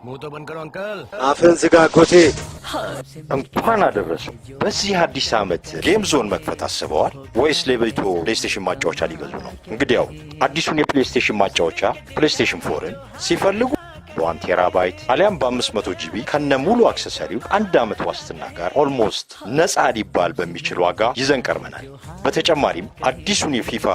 मुंह तो बंद करो अंकल አፍን ዝጋ ኮቴ እንኳን አደረሱ በዚህ አዲስ ዓመት ጌም ዞን መክፈት አስበዋል ወይስ ለቤቱ ፕሌይስቴሽን ማጫወቻ ሊገዙ ነው እንግዲያው አዲሱን የፕሌይስቴሽን ማጫወቻ ፕሌይስቴሽን 4ን ሲፈልጉ 1 ቴራባይት አሊያም በ500 ጂቢ ከነ ሙሉ አክሰሰሪው አንድ ዓመት ዋስትና ጋር ኦልሞስት ነፃ ሊባል በሚችል ዋጋ ይዘን ቀርበናል በተጨማሪም አዲሱን የፊፋ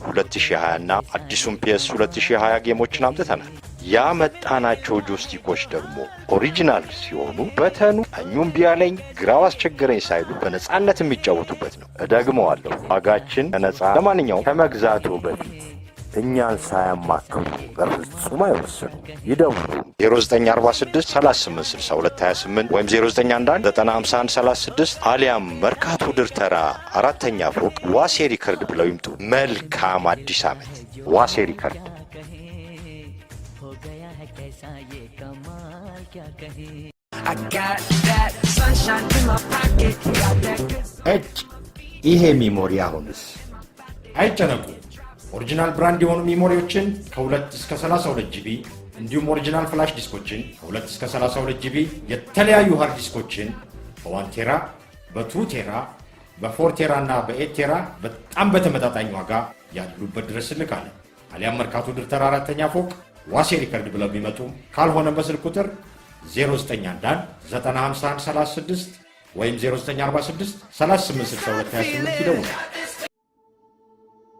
2020 እና አዲሱን PS 2020 ጌሞችን አምጥተናል ያመጣናቸው ጆስቲኮች ደግሞ ኦሪጂናል ሲሆኑ በተኑ ቀኙም ቢያለኝ ግራው አስቸገረኝ ሳይሉ በነፃነት የሚጫወቱበት ነው ደግሞዋለሁ ዋጋችን ነፃ ለማንኛውም ከመግዛቱ በፊት እኛን ሳያማክሩ በፍጹም አይወስኑ ይደውሉ 0946 386228 ወይም 0911 95136 አሊያም መርካቶ ድርተራ አራተኛ ፎቅ ዋሴ ሪከርድ ብለው ይምጡ መልካም አዲስ ዓመት ዋሴ ሪከርድ I got that sunshine in my pocket got that እጭ ይሄ ሚሞሪ አሁንስ አይጨነቁ ኦሪጂናል ብራንድ የሆኑ ሚሞሪዎችን ከ2 እስከ 32 ጂቢ እንዲሁም ኦሪጂናል ፍላሽ ዲስኮችን ከ2 እስከ 32 ጂቢ የተለያዩ ሃርድ ዲስኮችን በ1 ቴራ በ2 ቴራ በ4 ቴራ እና በ8 ቴራ በጣም በተመጣጣኝ ዋጋ ያሉበት ድረስ ልካለን አሊያም መርካቶ ድርተራ አራተኛ ፎቅ ዋሴ ሪከርድ ብለው ቢመጡ ካልሆነ በስልክ ቁጥር 0911 95136 ወይም 0946 386228 ይደውሉ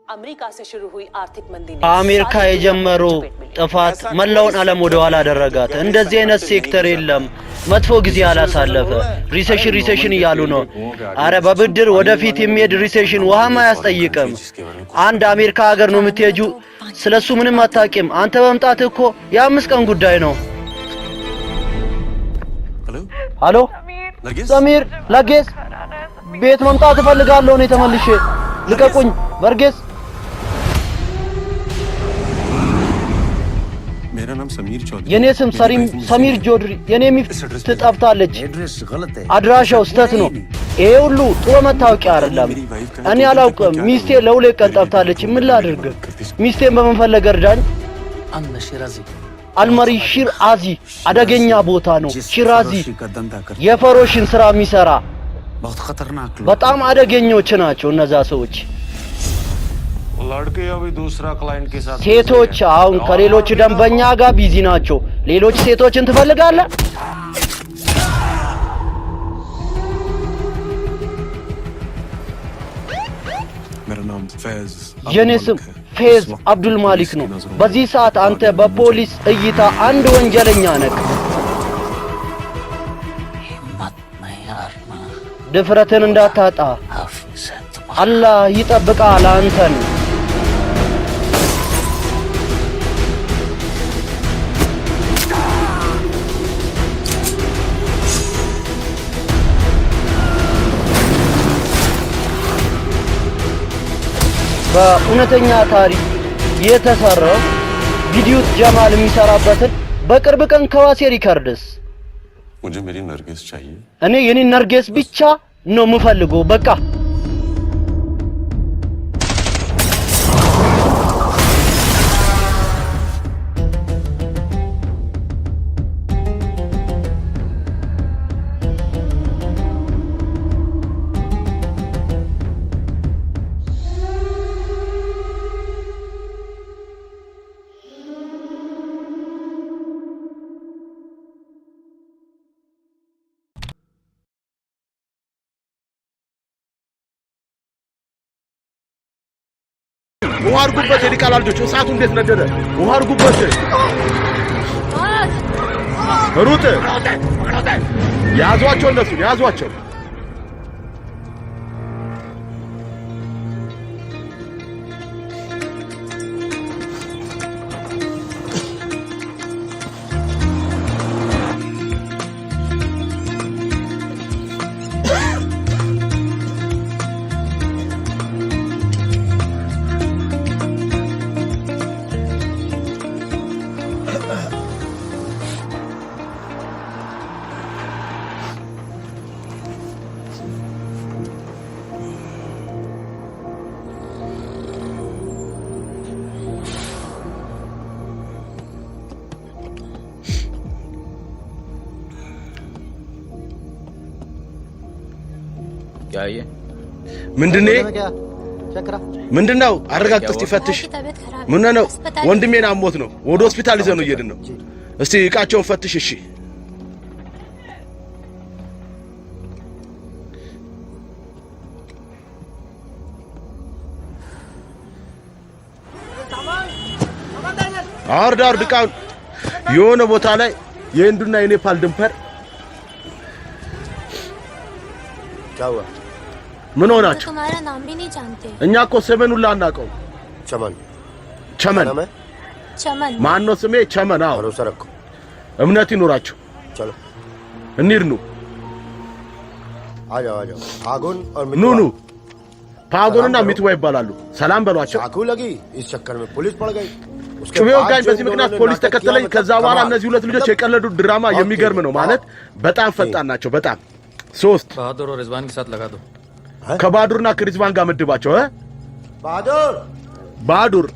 अमेरिका से शुरू हुई आर्थिक मंदी ने አሜሪካ የጀመረው ጥፋት መላውን ዓለም ወደ ኋላ አደረጋት እንደዚህ አይነት ሴክተር የለም መጥፎ ጊዜ አላሳለፈ ሪሴሽን እያሉ ነው አረ በብድር ወደፊት የሚሄድ ሪሴሽን ውሃማ ያስጠይቅም አንድ አሜሪካ ሀገር ነው የምትሄጁ ስለሱ ምንም አታውቂም አንተ በመምጣት እኮ የ5 ቀን ጉዳይ ነው ሃሎ ሰሚር ለጌስ ቤት መምጣት እፈልጋለሁ እኔ ተመልሼ ልቀቁኝ በርጌስ मेरा नाम समीर चौधरी የኔ ስም ሰሚር ጆድሪ የኔ ሚስት ጠፍታለች አድራሻው ስተት ነው ይሄ ሁሉ ጥሩ መታወቂያ አይደለም እኔ አላውቅም ሚስቴ ለሁለት ቀን ጠፍታለች ምን ላድርግ ሚስቴን በመፈለግ እርዳኝ አልማሪ ሺራዚ አደገኛ ቦታ ነው ሺራዚ የፈሮሽን ስራ የሚሰራ በጣም አደገኞች ናቸው እነዛ ሰዎች लड़के अभी दूसरा क्लाइंट के साथ ሴቶች አሁን ከሌሎች ደንበኛ ጋር ቢዚ ናቸው ሌሎች ሴቶችን ትፈልጋለህ मेरा नाम फैज የኔ ስም ፌዝ አብዱል ማሊክ ነው በዚህ ሰዓት አንተ በፖሊስ እይታ አንድ ወንጀለኛ ነህ ድፍረትን እንዳታጣ አላህ ይጠብቃል አንተን በእውነተኛ ታሪክ የተሰራው ቪዲዮ ጀማል የሚሰራበትን በቅርብ ቀን ከዋሴ ሪከርድስ मुझे मेरी नरगिस चाहिए እኔ የኔ ነርጌስ ብቻ ነው የምፈልገው በቃ ውሃ አርጉበት የዲቃላ ልጆች እሳቱ እንዴት ነደደ ውሃ አርጉበት ሩጥ ያዟቸው እነሱ ያዟቸው चाहिए ምንድነው አረጋግጥ እስቲ ፈትሽ ምን ነው ወንድሜን አሞት ነው ወደ ሆስፒታል ይዘው ነው እየሄድን ነው እስቲ እቃቸውን ፈትሽ እሺ አርዳር ድቃን የሆነ ቦታ ላይ የህንዱና የኔፓል ድንበር ቻው ምን ሆናችሁ तुम्हारा नाम भी नहीं जानते እኛ እኮ ስሜን ሁላ አናውቀው ቸመን ማን ነው ስሜ ቸመን አዎ እምነት ይኖራችሁ ቸሎ እንሂድ አጃው ኑ ፓጎንና ሚትዋ ይባላሉ ሰላም በሏቸው चाकू लगी इस चक्कर में पुलिस पड़ गई ጩቤው ጋር በዚህ ምክንያት ፖሊስ ተከተለኝ ከዛ በኋላ እነዚህ ሁለት ልጆች የቀለዱት ድራማ የሚገርም ነው ማለት በጣም ፈጣን ናቸው በጣም ሶስት बहादुर और रिजवान के साथ लगा दो ከባዱርና ከሪዝዋን ጋር መድባቸው በሃዱር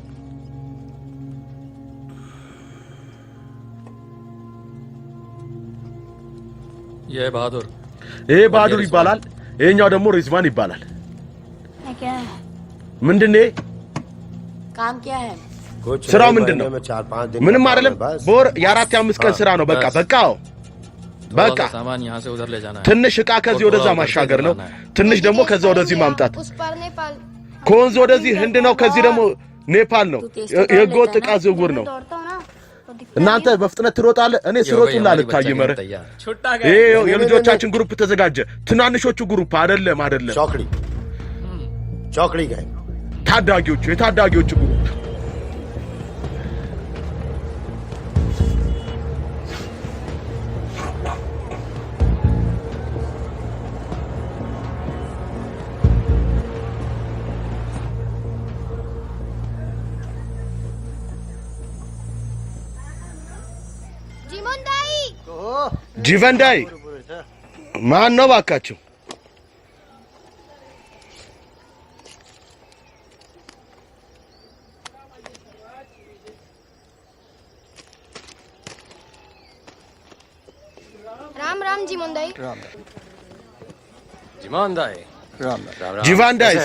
ये बहादुर ይሄ በሃዱር ይባላል ይሄኛው ደግሞ ሪዝዋን ይባላል क्या है ምንድነው काम क्या है ስራው ምንድነው ምንም አይደለም ቦር የአራት የአምስት ቀን ስራ ነው በቃ सामान यहां से उधर ले जाना है ትንሽ ዕቃ ከዚህ ወደዛ ማሻገር ነው ትንሽ ደግሞ ከዛ ወደዚህ ማምጣት ኮንዞ ወደዚህ ህንድ ነው ከዚህ ደግሞ ኔፓል ነው የጎጥ ዕቃ ዝውውር ነው እናንተ በፍጥነት ትሮጣለህ እኔ ስሮጡላ ልታይመረ ይሄ የልጆቻችን ግሩፕ ተዘጋጀ ትናንሾቹ ግሩፕ አይደለም ቾክሪ ጋር ታዳጊዎቹ ግሩፕ जीवनदाई मान नो बाकाचू राम जीवनदाई जीवनदाई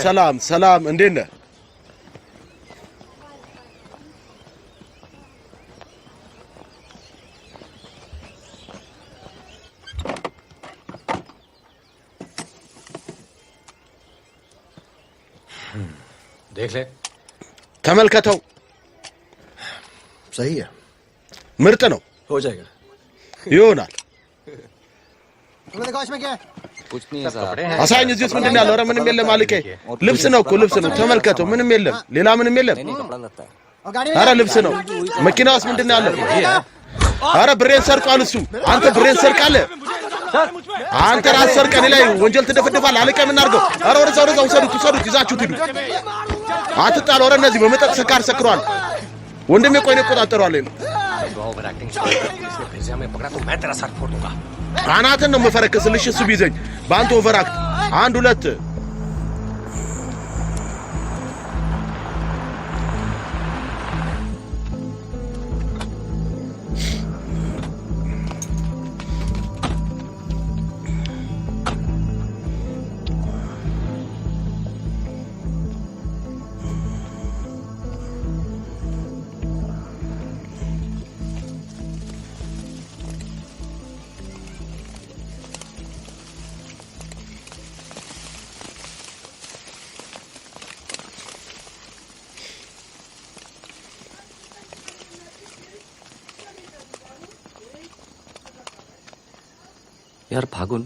सलाम እንዴት ነህ देख ले ተመልከተው सही है ምርጥ ነው हो जाएगा ይሆናል तुमने देखा इसमें क्या है कुछ नहीं है साहब አሳኝ እዚህ ምንድን ነው ያለው ኧረ ምንም የለም ማለቄ ልብስ ነው ተመልከተው ምንም የለም ሌላ ምንም የለም ኧረ ልብስ ነው መኪናውስ ምንድን ነው ያለው ኧረ ብሬን ሰርቋል እሱ አንተ ብሬን ሰርቃለህ አንተ ራስ ሰርቀህ ላይ ወንጀል ትደፍድፋለህ አለቀ ምን አድርገው ኧረ ወደዛው ሰዱት ይዛችሁት ሂዱ አትጣሉ ኧረ እነዚህ በመጠጥ ስካር ሰክሯል ወንድሜ ቆይ ነው ቆጣጠሯለኝ አናትን ነው መፈረከስልሽ እሱ ቢዘኝ በአንተ ኦቨራክት አንድ ሁለት यार फागुन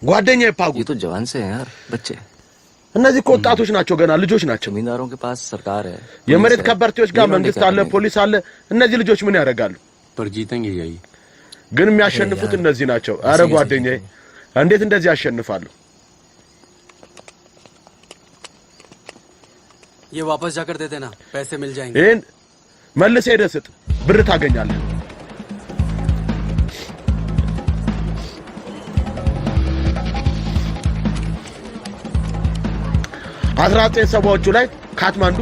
ጓደኛዬ ፓጉ ये तो जवान से हैं यार बच्चे እነዚህ ወጣቶች ናቸው ገና ልጆች ናቸው जमींदारों के पास सरकार है የመሬት ከበርቴዎች ጋር መንግስት አለ ፖሊስ አለ እነዚህ ልጆች ምን ያደርጋሉ पर जीतेंगे यही ግን የሚያሸንፉት እነዚህ ናቸው አረ ጓደኛዬ እንዴት እንደዚህ ያሸንፋሉ ये वापस जाकर दे देना पैसे मिल जाएंगे ይሄን መልሰህ ሄደህ ስጥ ብር ታገኛለህ 1970ዎቹ ላይ ካትማንዱ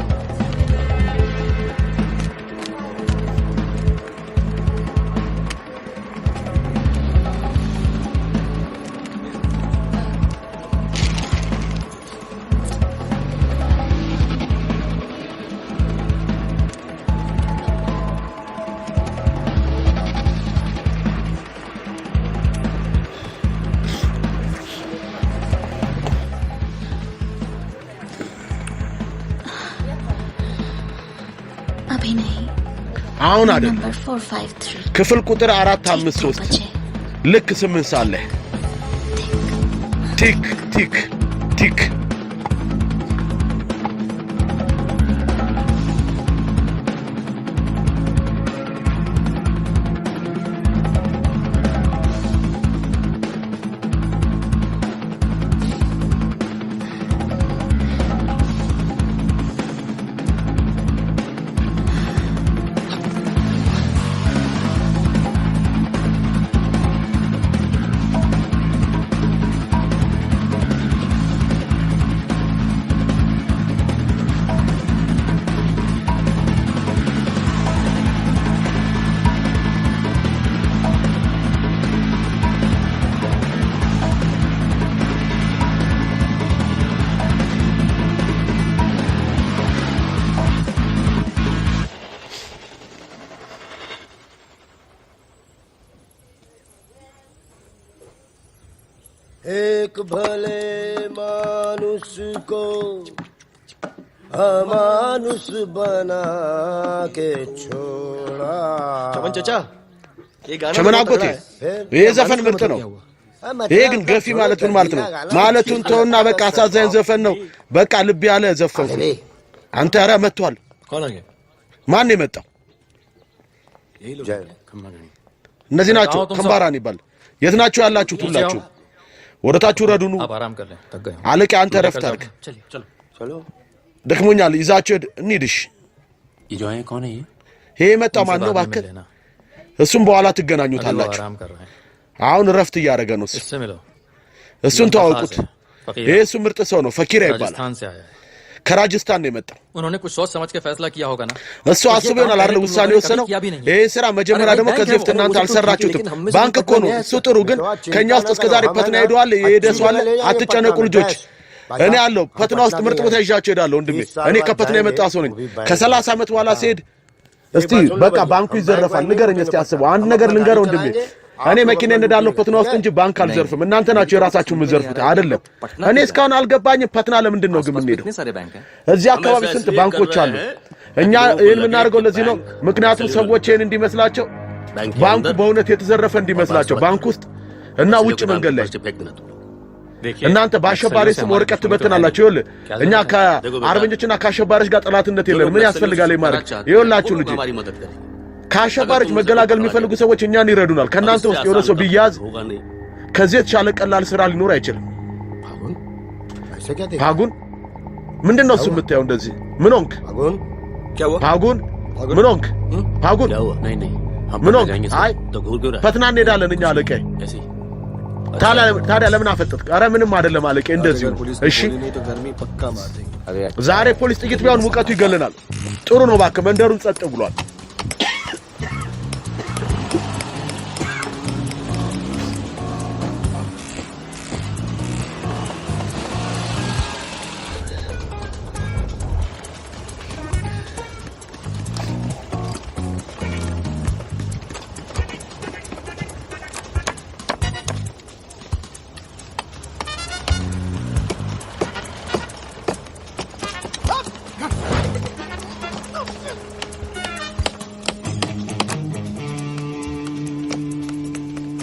አሁን አይደል नंबर 453 ክፍል ቁጥር 453 ልክ 8 ሰዓት ላይ ቲክ ቲክ ቲክ एक भले मानुष को अमानुष बना के छोड़ा चमन चाचा ये गाना चमन አጎቴ ይሄ ዘፈን ምርጥ ነው ይሄ ግን ገፊ ማለት ምን ማለት ነው ማለቱን ተውና በቃ አሳዛኝ ዘፈን ነው በቃ ልብ ያለ ዘፈን አንተ ኧረ መጥቷል ማን ነው የመጣው እነዚህ ናቸው ከምባራን ይባል የት ናችሁ ያላችሁት ሁላችሁ ወደታችሁ ረዱኑ አለቀ አንተ ረፍት አድርግ ደክሞኛል ይዛችሁ እንሂድሽ ይጆይ ኮን ይሄ ይሄ መጣው ማን ነው ባከ እሱም በኋላ ትገናኙታላችሁ አሁን ረፍት እያደረገ ነው እሱን ተዋውቁት ይሄ እሱ ምርጥ ሰው ነው ፈኪራ ይባላል ከራጅስታን ነው የመጣው उन्होंने कुछ सोच समझ के फैसला किया होगा ना እሱ አስቦ ይሆናል አይደል ውሳኔ ወሰነው ይሄ ስራ መጀመሪያ ደግሞ ከዚህ በፊት እናንተ አልሰራችሁትም ባንክ እኮ ነው እሱ ጥሩ ግን ከኛ ውስጥ እስከዛሬ ፈትና ሄዷል የደሷል አትጨነቁ ልጆች እኔ አለው ፈትና ውስጥ ምርጥ ቦታ ይዣቸው ሄዳለሁ ወንድሜ እኔ ከፈትና የመጣ ሰው ነኝ ከ30 ዓመት በኋላ ሲሄድ እስቲ በቃ ባንኩ ይዘረፋል ንገረኝ እስቲ አስበው አንድ ነገር ልንገረው ወንድሜ እኔ መኪና እንዳለው ፈትና ውስጥ እንጂ ባንክ አልዘርፍም እናንተ ናችሁ የራሳችሁ ምዘርፉት አይደለም እኔ እስካሁን አልገባኝም ፈትና ለምንድን ነው ግን ምን ሄደው እዚህ አካባቢ ስንት ባንኮች አሉ እኛ ይሄን ምናርገው ለዚህ ነው ምክንያቱም ሰዎች ይሄን እንዲመስላቸው ባንኩ በእውነት የተዘረፈ እንዲመስላቸው ባንክ ውስጥ እና ውጭ መንገድ ላይ እናንተ በአሸባሪ ስም ወርቀት ትበትናላችሁ ይኸውልህ እኛ ከአርበኞችና ከአሸባሪዎች ጋር ጠላትነት የለንም ምን ያስፈልጋል ማለት ይኸውላችሁ ልጅ ከአሸባሪዎች መገላገል የሚፈልጉ ሰዎች እኛን ይረዱናል ከናንተ ውስጥ የሆነ ሰው ቢያዝ ከዚህ የተሻለ ቀላል ስራ ሊኖር አይችልም ፓጉን ምንድነው እሱ የምታየው እንደዚህ ምን ሆንክ ፓጉን ምን ሆንክ ፓጉን ምን ሆንክ አይ ፈትና እንሄዳለን እኛ አለቀ ታዲያ ለምን አፈጠጥክ ኧረ ምንም አይደለም አለቀ እንደዚህ እሺ ዛሬ ፖሊስ ጥይት ቢሆን ሙቀቱ ይገለናል ጥሩ ነው ባከ መንደሩን ጸጥ ብሏል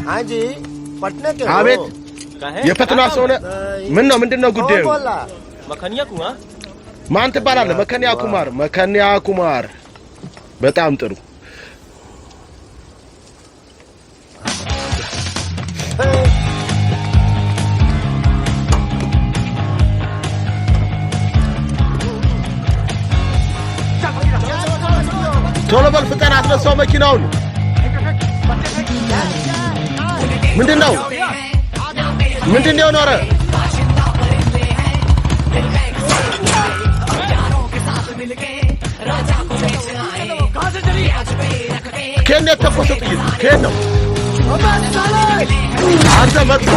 हाँ जी पटना के አቤት የፈትና ሰው ነህ ምን ነው ምንድነው ጉዳዩ मखनिया कुआं ማን ትባላለህ መከኒያ ኩማር በጣም ጥሩ ቶሎ በል ፍጠን አስነሳው መኪናውን ምንድነው ኖረ ከኔ ተቆሰጥ ጥይት ከኔ ነው አንተ መጥፎ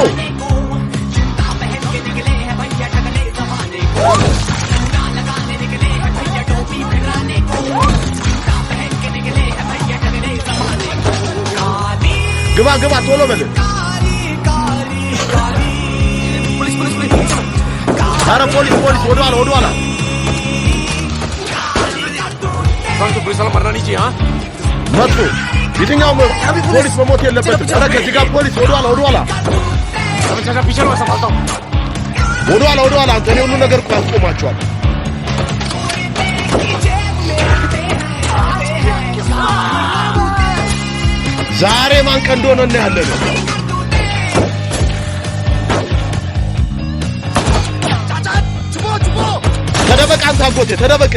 ግባ ቶሎ በል ኧረ ፖሊስ ወደኋላ तो पुलिस वाला मरना नहीं चाहिए हाँ መጥቶ የትኛው ፖሊስ መሞት የለበትም። ኧረ ከዚህ ጋር ፖሊስ ወደኋላ አንተ ነው ሁሉ ነገር እኮ አስቆማቸዋል። ዛሬ ማን ቀን እንደሆነ እናያለን። ተደበቅ አንተ አጎቴ ተደበቅ።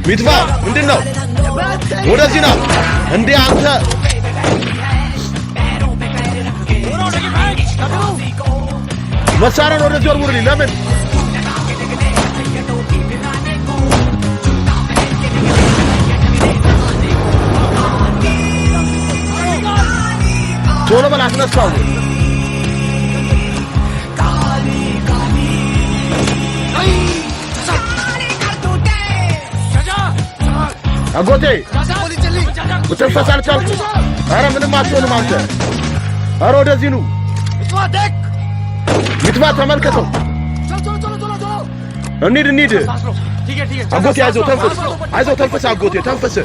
ሚትፋ ምንድነው? ወደዚህ ና እንዴ አንተ መሳሪያን ወደዚህ ወርውርልኝ። ለምን ቶሎ በል አስነሳው። አጎቴ መተንፈስ አልቻልኩም። ኧረ ምንም አትሆንም አንተ። ኧረ ወደዚህ ኑ ሚትፋ ተመልከተው። እንሂድ አጎቴ አይዞህ ተንፈስ አጎቴ ተንፈስ።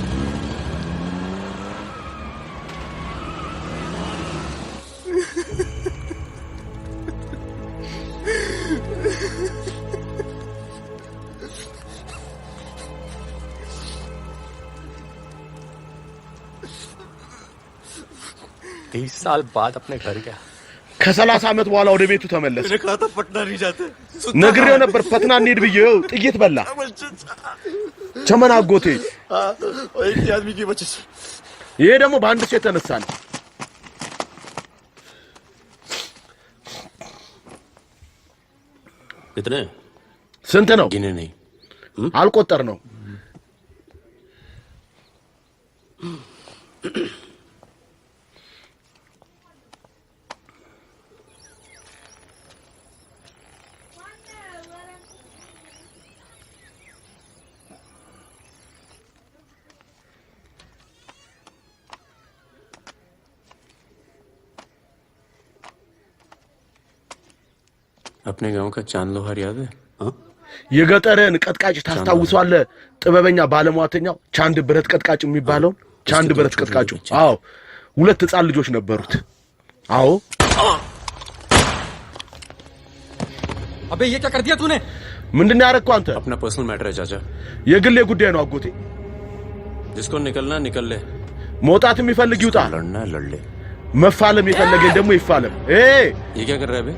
साल बाद अपने घर गया ከ30 ዓመት በኋላ ወደ ቤቱ ተመለሰ። ነግሬው ነበር ፈትና እንሂድ ብዬው ጥይት በላ። ቸመና አጎቴ ይሄ ደግሞ በአንድ ሴት ተነሳን። कितने ስንት ነው? गिने नहीं አልቆጠር ነው። अपने गांव का चांद लोहार याद है? የገጠርን ቀጥቃጭ ታስታውሷለህ? ጥበበኛ ባለሟተኛው ቻንድ ብረት ቀጥቃጭ የሚባለው ቻንድ ብረት ቀጥቃጩ። አዎ 2 ህፃን ልጆች ነበሩት። አዎ अबे ये क्या कर दिया तूने? ምንድነው ያረከው አንተ? अपना पर्सनल मैटर है चाचा। የግሌ ጉዳይ ነው አጎቴ። जिसको निकलना निकल ले। መውጣት የሚፈልግ ይውጣ። लड़ना लड़ ले। መፋለም የፈለገኝ ደግሞ ይፋለም። ये क्या कर रहा है बे?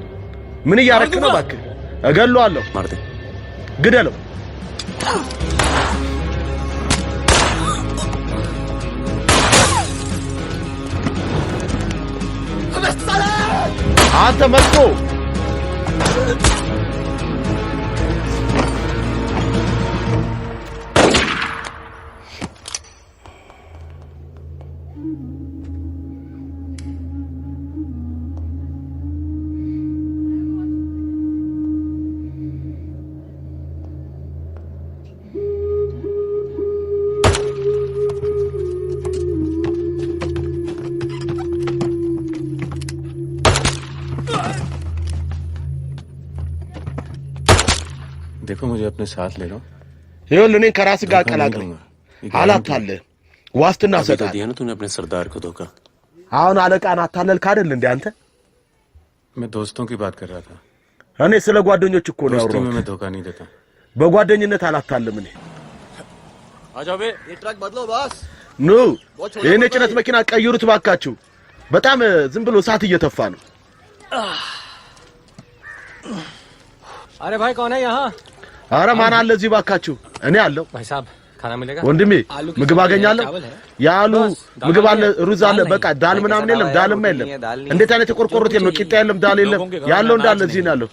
ምን እያረክ ነው? እባክህ እገለዋለሁ። मार दे ግደለው። አንተ መጥቶ देखो मुझे अपने साथ ले लो। ይኸውልህ እኔን ከራስ ጋር አቀላቅለኝ። አላታለህ ዋስትና ሰጣለሁ። दिया ना तूने अपने सरदार को धोखा। አሁን አለቃን አታለልክ አይደል እንዴ አንተ? मैं दोस्तों की बात कर रहा था। እኔ ስለ ጓደኞች እኮ ነው दोस्ती में ያወራሁት። मैं धोखा नहीं देता। በጓደኝነት አላታልም እኔ። आजा बे ये ट्रक बदलो बॉस ኑ ይሄን የጭነት መኪና ቀይሩት ባካችሁ። በጣም ዝም ብሎ እሳት እየተፋ ነው። अरे भाई कौन है यहाँ? አረ ማን አለ እዚህ ባካችሁ? እኔ አለው भाई साहब खाना मिलेगा? ወንድሜ ምግብ አገኛለሁ። ያሉ ምግብ አለ፣ ሩዝ አለ። በቃ ዳል ምናምን የለም፣ ዳልማ የለም። እንዴት አይነት የቆርቆሮት የለም፣ ቂጣ የለም፣ ዳል የለም። ያለው እንዳለ እዚህ ነው ያለው።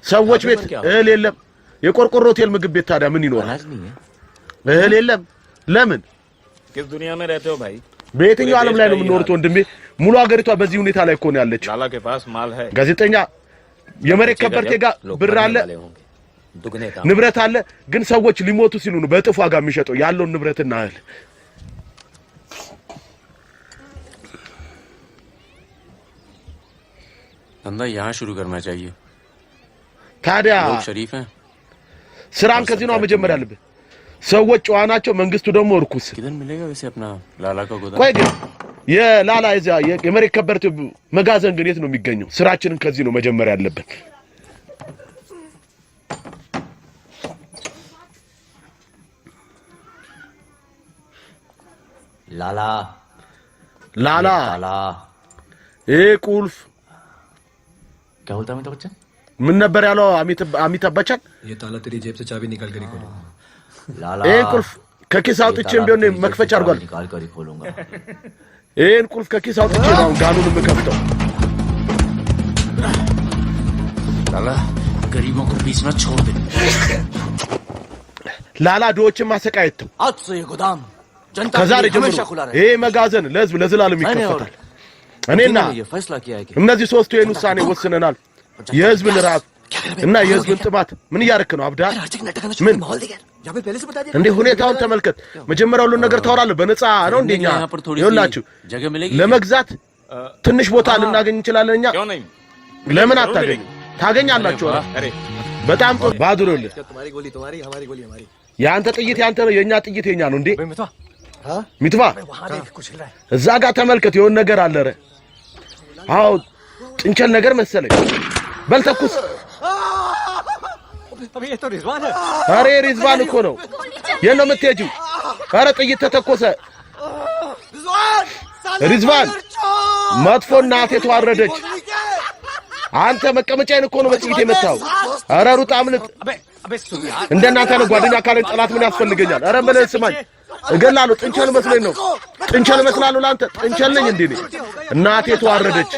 ሰዎች ቤት እህል የለም። የቆርቆሮ ሆቴል ምግብ ቤት ታዲያ ምን ይኖራል? እህል የለም። ለምን? किस दुनिया में रहते हो भाई? በየትኛው ዓለም ላይ ነው የምንኖሩት ወንድሜ? ሙሉ ሀገሪቷ በዚህ ሁኔታ ላይ እኮ ነው ያለችው። लाला के पास माल है। ጋዜጠኛ የመሬት ከበርቴ ጋር ብር አለ ንብረት አለ ግን ሰዎች ሊሞቱ ሲሉ ነው በጥፍ ዋጋ የሚሸጠው ያለው ንብረትና እህል धंधा यहाँ शुरू करना चाहिए ታዲያ लोग शरीफ हैं ስራን ከዚህ ነው መጀመር ያለብህ ሰዎች ጨዋ ናቸው መንግስቱ ደግሞ እርኩስ किधर मिलेगा वैसे अपना लाला का गोदाम ቆይ ግን የላላ የመሬት ከበርቴ መጋዘን ግን የት ነው የሚገኘው ስራችንን ከዚህ ነው መጀመር ያለብን लाला लाला लाला ቁልፍ क्या बोलता है अमिताभ बच्चन ምን ነበር ያለው አሚታብ በቻን ये ताला तेरी जेब से चाबी निकाल कर ही खोलूंगा लाला ቁልፍ ከኪስ አውጥቼም ቢሆን መክፈቻ አድርጓል निकाल कर ही खोलूंगा ቁልፍ ከኪስ አውጥቼ ነው ጋኑን የምከፍተው लाला गरीबों को बीच में छोड़ दे ላላ ዶዎችን ማሰቃየት आज से ये गोदाम जनता ከዛሬ के लिए ጀምሮ हमेशा खुला रहे ይሄ መጋዘን ለህዝብ ለዘላለም ይከፈታል እኔና ये फैसला किया है कि እነዚህ ሶስቱ ይሄን ውሳኔ ወስነናል የህዝብን ራብ እና የህዝብን ጥማት ምን ያርክ ነው አብዳ ምን यहाँ पे पहले से बता दिया እንዴ ሁኔታውን ተመልከት መጀመሪያ ሁሉ ነገር ታወራለህ በነፃ ነው እንደኛ ይኸውላችሁ जगह मिलेगी ለመግዛት ትንሽ ቦታ ልናገኝ እንችላለን እኛ क्यों नहीं ለምን አታገኙ ታገኛላችሁ अरे በጣም ጥሩ ባድሩልህ तुम्हारी गोली तुम्हारी हमारी गोली हमारी ያንተ ጥይት ያንተ ነው የኛ ጥይት የኛ ነው እንዴ मितवा हाँ ሚትባ वहाँ देख कुछ हिल रहा है እዛ ጋር ተመልከት የሆነ ነገር አለ ረ አው ጥንቸል ነገር መሰለኝ በልተኩስ अबे ये तो रिजवान है አሬ ሪዝቫን እኮ ነው የት ነው የምትሄጂው አረ ጥይት ተተኮሰ ሪዝቫን መጥፎ እናቴ ተዋረደች አንተ መቀመጫዬን እኮ ነው በጥይት የመታው አረ ሩጣ አምልጥ अबे अबे सुन यार እንደናንተ ነው ጓደኛ ካለን ጠላት ምን ያስፈልገኛል አረ በለስ ስማኝ እገላለሁ ጥንቸል መስለኝ ነው ጥንቸል መስላለሁ ላንተ ጥንቸል ነኝ እንዴ እናቴ ተዋረደች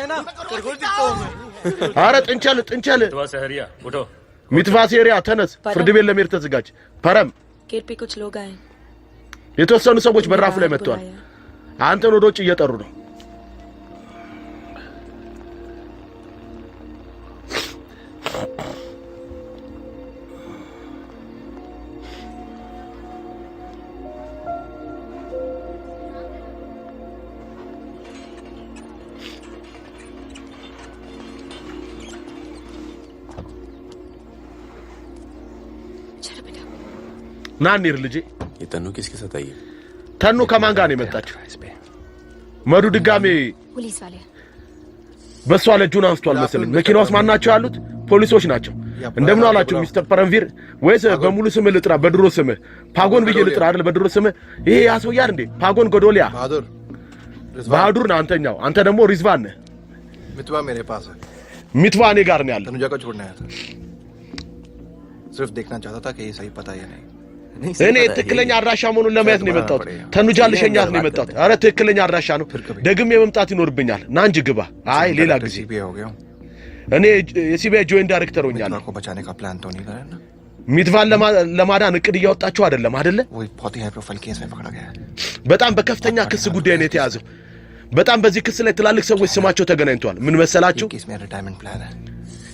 አረ ጥንቸል मितवा सहरिया उठो ሚትፋ ሴሪያ ተነስ ፍርድ ቤት ለመሄድ ተዘጋጅ ፐረም गेट पे कुछ लोग आए የተወሰኑ ሰዎች በራፉ ላይ መጥተዋል አንተን ወደ ውጭ እየጠሩ ነው ናኒር ልጄ ये तन्नू किसके साथ आई है ተኑ ከማን ጋር ነው የመጣችው መዱ ድጋሜ पुलिस वाले በሷ ለጁን አንስቷል መሰለኝ መኪናው ውስጥ ማን ናቸው ያሉት ፖሊሶች ናቸው እንደምን አላችሁ ሚስተር ፐረንቪር ወይስ በሙሉ ስም ልጥራ በድሮ ስም ፓጎን ብዬ ልጥራ አይደል በድሮ ስም ይሄ ያሰውያል እንዴ ፓጎን ጎዶሊያ ባዱር ነው አንተኛው አንተ ደግሞ ሪዝቫን ነህ मितवा मेरे पास है ሚትዋ እኔ ጋር ነው ያለው तनुजा को छोड़ने आया था सिर्फ देखना चाहता था कि ये सही पता है या नहीं እኔ ትክክለኛ አድራሻ መሆኑን ለማየት ነው የመጣሁት ተኑጃ ልሸኛት ነው የመጣሁት አረ ትክክለኛ አድራሻ ነው ደግሜ መምጣት ይኖርብኛል ና እንጂ ግባ አይ ሌላ ጊዜ सीबीआई हो गया हूं እኔ የሲቢአይ ጆይንት ዳይሬክተር ሆኛለሁ को बचाने का प्लान तो नहीं कर रहे ना ሚትቫን ለማዳን እቅድ እያወጣችሁ አይደለም አይደለ वो बहुत ही हाई प्रोफाइल केस में पकड़ा गया है በጣም በከፍተኛ ክስ ጉዳይ ነው የተያዘው በጣም በዚህ ክስ ላይ ትላልቅ ሰዎች ስማቸው ተገናኝቷል ምን መሰላችሁ केस में रिटायरमेंट प्लान है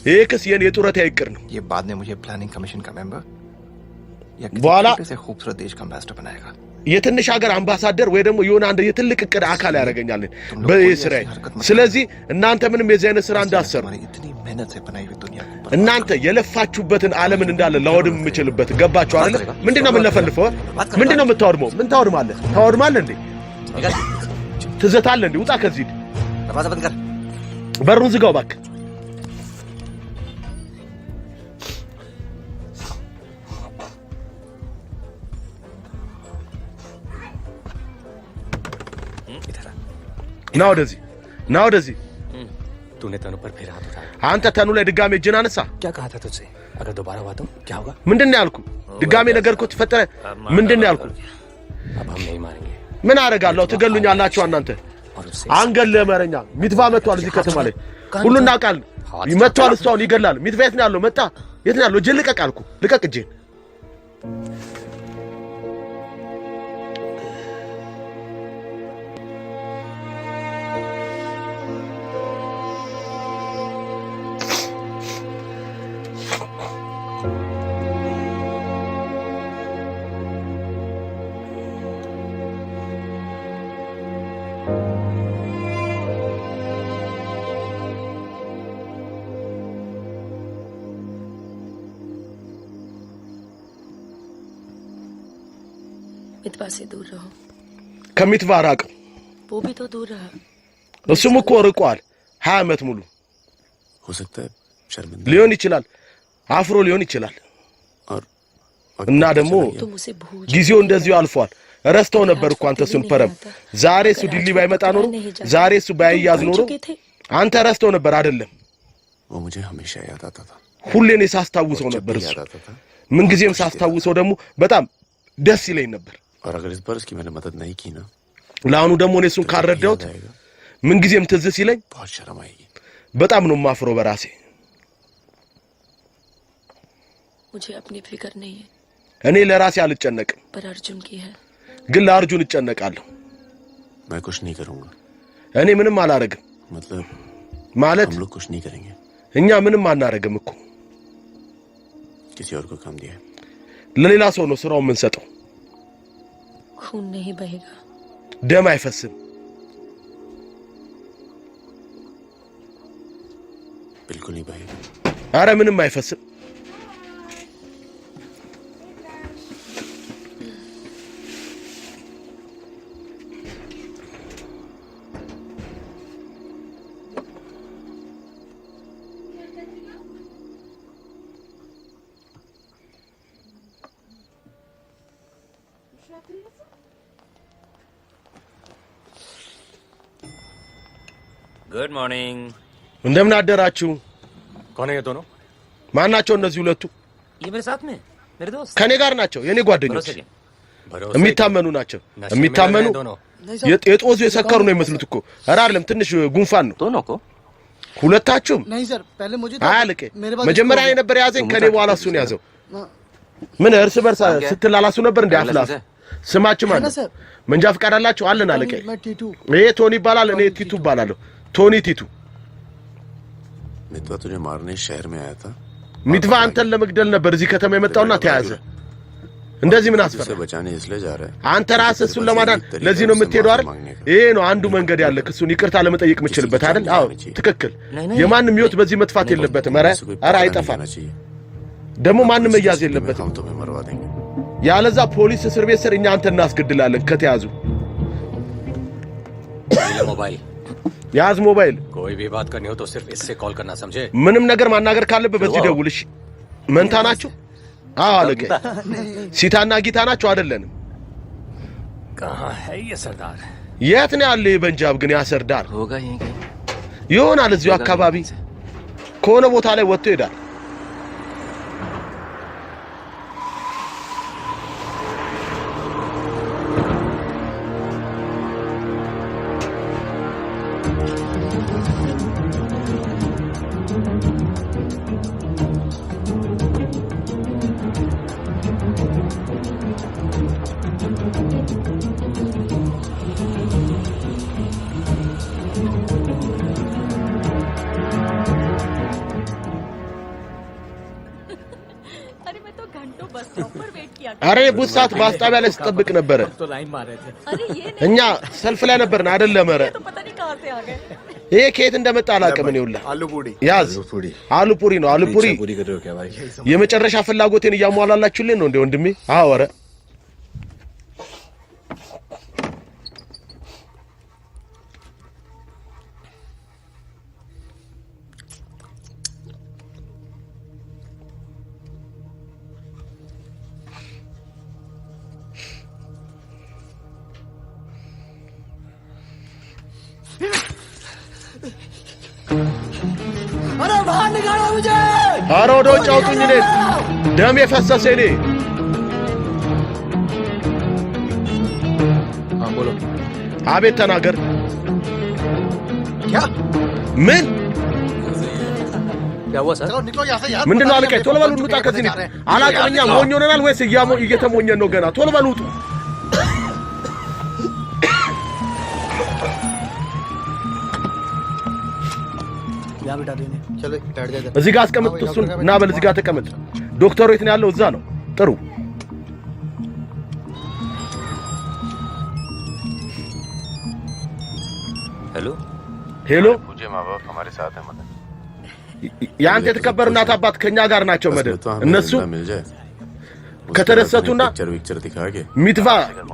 ይሄ ክስ የኔ የጡረታ ይቅር ነው ये बाद में मुझे प्लानिंग कमीशन का मेंबर या በኋላ किसी खूबसूरत देश का एम्बेसडर बनाएगा የትንሽ ሀገር አምባሳደር ወይ ደግሞ የሆነ አንድ የትልቅ እቅድ አካል ያደርገኛል በስራዬ ስለዚህ እናንተ ምንም የዚህ አይነት ስራ እንዳሰሩ इतनी मेहनत से बनाई हुई दुनिया को እናንተ የለፋችሁበትን ዓለምን እንዳለ ላወድም የምችልበት ገባችሁ አይደል ምንድነው የምንለፈልፈው ምንድነው የምታወድመው ምን ታወድማለህ ታወድማለህ እንዴ ትዘታለህ እንዴ ውጣ ከዚህ दरवाजा बंद कर በሩን ዝጋው እባክህ ና ወደዚህ तूने तनु पर फिर हाथ उठाया አንተ ተኑ ላይ ድጋሜ እጅን አነሳ क्या कहा था तुझसे अगर दोबारा हुआ तो क्या होगा ምንድነው ያልኩ ድጋሜ ነገር እኮ ተፈጠረ ምንድነው ያልኩ अब हम नहीं मारेंगे ምን አረጋለሁ ትገሉኛላችሁ እናንተ አንገል መረኛ ሚትቫ መጥቷል እዚህ ከተማ ላይ ሁሉ እናቃል ይመጣል እሷን ይገላል ሚትቫ የት ነው ያለው መጣ የት ነው ያለው እጅ ልቀቅ አልኩ ልቀቅ እጄን मितवा से दूर रहो ከሚትቫ ራቀው वो भी तो दूर रहा እሱም እኮ ርቋል 20 ዓመት ሙሉ हो सकता है शर्मिंदा ሊሆን ይችላል አፍሮ ሊሆን ይችላል እና ደግሞ तुम उसे भूल ጊዜው እንደዚሁ አልፏል ረስተው ነበር እኮ አንተ እሱን ፐረም ዛሬ እሱ ዲሊ ባይመጣ ኖሮ ዛሬ እሱ ባይያዝ ኖሮ አንተ ረስተው ነበር አይደለም वो मुझे हमेशा याद आता था ሁሌ እኔ ሳስታውሰው ነበር እሱ ምን ጊዜም ሳስታውሰው ደግሞ በጣም ደስ ይለኝ ነበር और अगर इस बार उसकी मैंने मदद नहीं की ना ለአሁኑ ደግሞ እኔ እሱን ካረዳሁት ምን ጊዜም ትዝ ሲለኝ बहुत शर्म आएगी በጣም ነው ማፍረው በራሴ मुझे अपनी फिक्र नहीं है እኔ ለራሴ አልጨነቅም पर अर्जुन की है ግን ለአርጁን እጨነቃለሁ मैं कुछ नहीं करूंगा እኔ ምንም አላረግም मतलब ማለት हम लोग कुछ नहीं करेंगे እኛ ምንም አናረግም እኮ किसी और को काम दिया है ለሌላ ሰው ነው ስራው ምን ሰጠው खून नहीं बहेगा ደም አይፈስም बिल्कुल नहीं बहेगा አረ ምንም አይፈስም गुड मॉर्निंग እንደምን አደራችሁ कौन है ये दोनों ማናቸው እነዚህ ሁለቱ ये मेरे साथ में मेरे दोस्त ከኔ ጋር ናቸው የኔ ጓደኞች भरोसे የሚታመኑ ናቸው የሚታመኑ የጦዙ የሰከሩ ነው የሚመስሉት እኮ ኧረ አይደለም ትንሽ ጉንፋን ነው दोनों को ሁለታችሁም नहीं सर पहले मुझे አያልቄ መጀመሪያ የነበር ያዘኝ ከኔ በኋላ እሱን ያዘው ምን እርስ በርስ ስትላላሱ ነበር እንዴ አፍላፍ ስማችሁ ማለት መንጃ ፈቃድ አላችሁ አለን አለቀ ይሄ ቶኒ ይባላል እኔ ቲቱ ይባላለሁ ቶኒ ቲቱ मितवा तुझे मारने शहर में आया था ሚትቫ አንተን ለመግደል ነበር እዚህ ከተማ የመጣውና ተያዘ እንደዚህ ምን አስፈራ उसे बचाने इसलिए जा रहा है አንተ ራስህ እሱን ለማዳን ለዚህ ነው የምትሄደው አይደል ይሄ ነው አንዱ መንገድ ያለ እሱን ይቅርታ ለመጠየቅ የምችልበት አይደል አዎ ትክክል የማንም ህይወት በዚህ መጥፋት የለበትም ኧረ አይጠፋም ደግሞ ማንም መያዝ የለበትም हम तुम्हें मरवा देंगे ያለዛ ፖሊስ እስር ቤት ስር እኛ አንተ እናስገድላለን ከተያዙ मोबाइल ያዝ ሞባይል कोई भी बात करनी हो तो सिर्फ इससे कॉल करना समझे ምንም ነገር ማናገር ካለበት በዚህ ደውልሽ መንታ ናችሁ አዎ አለቀ ሲታና ጊታ ናችሁ አይደለንም कहां है ये सरदार የት ነው ያለ በንጃብ ግን ያሰርዳር होगा यहीं कहीं ይሆናል እዚሁ አካባቢ ከሆነ ቦታ ላይ ወጥቶ ይሄዳል अरे मैं तो घंटों बस स्टॉप पर वेट किया አረ ቡሳት ባስጣቢያ ላይ ተጠብቅ ነበር तो लाइन मार रहे थे अरे ये እኛ ሰልፍ ላይ ነበርና አይደለም ኧረ तो पता नहीं कहां से आ गए ይሄ ከየት እንደመጣ አላውቅም ነው ይውላ आलू ያዝ አሉፑሪ ነው አሉፑሪ पूरी कर रहे हो क्या भाई የመጨረሻ ፍላጎቴን እያሟላላችሁልኝ ነው እንዴ ወንድሜ አዎ ኧረ अरे बाहर निकालो मुझे ኧረ ወደ ውጭ አውጡኝ እኔን ደም የፈሰሰ እኔ हाँ बोलो አቤት ተናገር क्या ምን क्या हुआ सर चलो निकलो यहाँ से यार ምንድነው አለቀ ቶሎ በሉ ውጣ ከዚህ አላውቅም እኛ ሞኝ ሆነናል ወይስ እየተሞኘን ነው ገና ቶሎ በሉ ውጡ यहाँ बिठा देने चलो बैठ जा इधर। እዚህ ጋር አስቀምጥ እሱን እና በል እዚህ ጋር ተቀመጥ ዶክተሩ የት ነው ያለው እዛ ነው ጥሩ हेलो ሄሎ मुझे माँ बाप हमारे साथ है मदन የአንተ የተከበሩ እናት አባት ከኛ ጋር ናቸው መደብ እነሱ मिल जाए ከተደሰቱና पिक्चर दिखा के ሚትቫ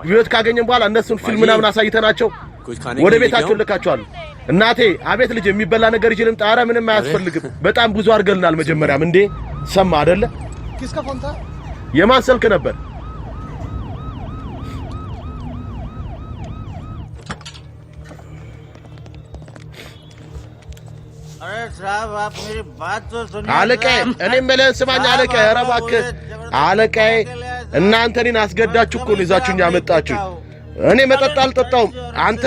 ህይወት ካገኘን በኋላ እነሱን ፊልም ምናምን አሳይተናቸው ወደ ቤታቸው ልካቸዋል እናቴ አቤት ልጅ የሚበላ ነገር ይችላል ጣራ ምንም አያስፈልግም በጣም ብዙ አርገልናል መጀመሪያም እንዴ ሰማ አይደለ किसका फोन था የማን ስልክ ነበር अरे साहब आप मेरी बात तो सुनिए አለቃዬ እኔ መለን ስማኝ አለቃዬ ኧረ እባክህ አለቃዬ እናንተ እኔን አስገዳችሁ እኮ ነው ይዛችሁኝ ያመጣችሁ እኔ መጠጥ አልጠጣውም አንተ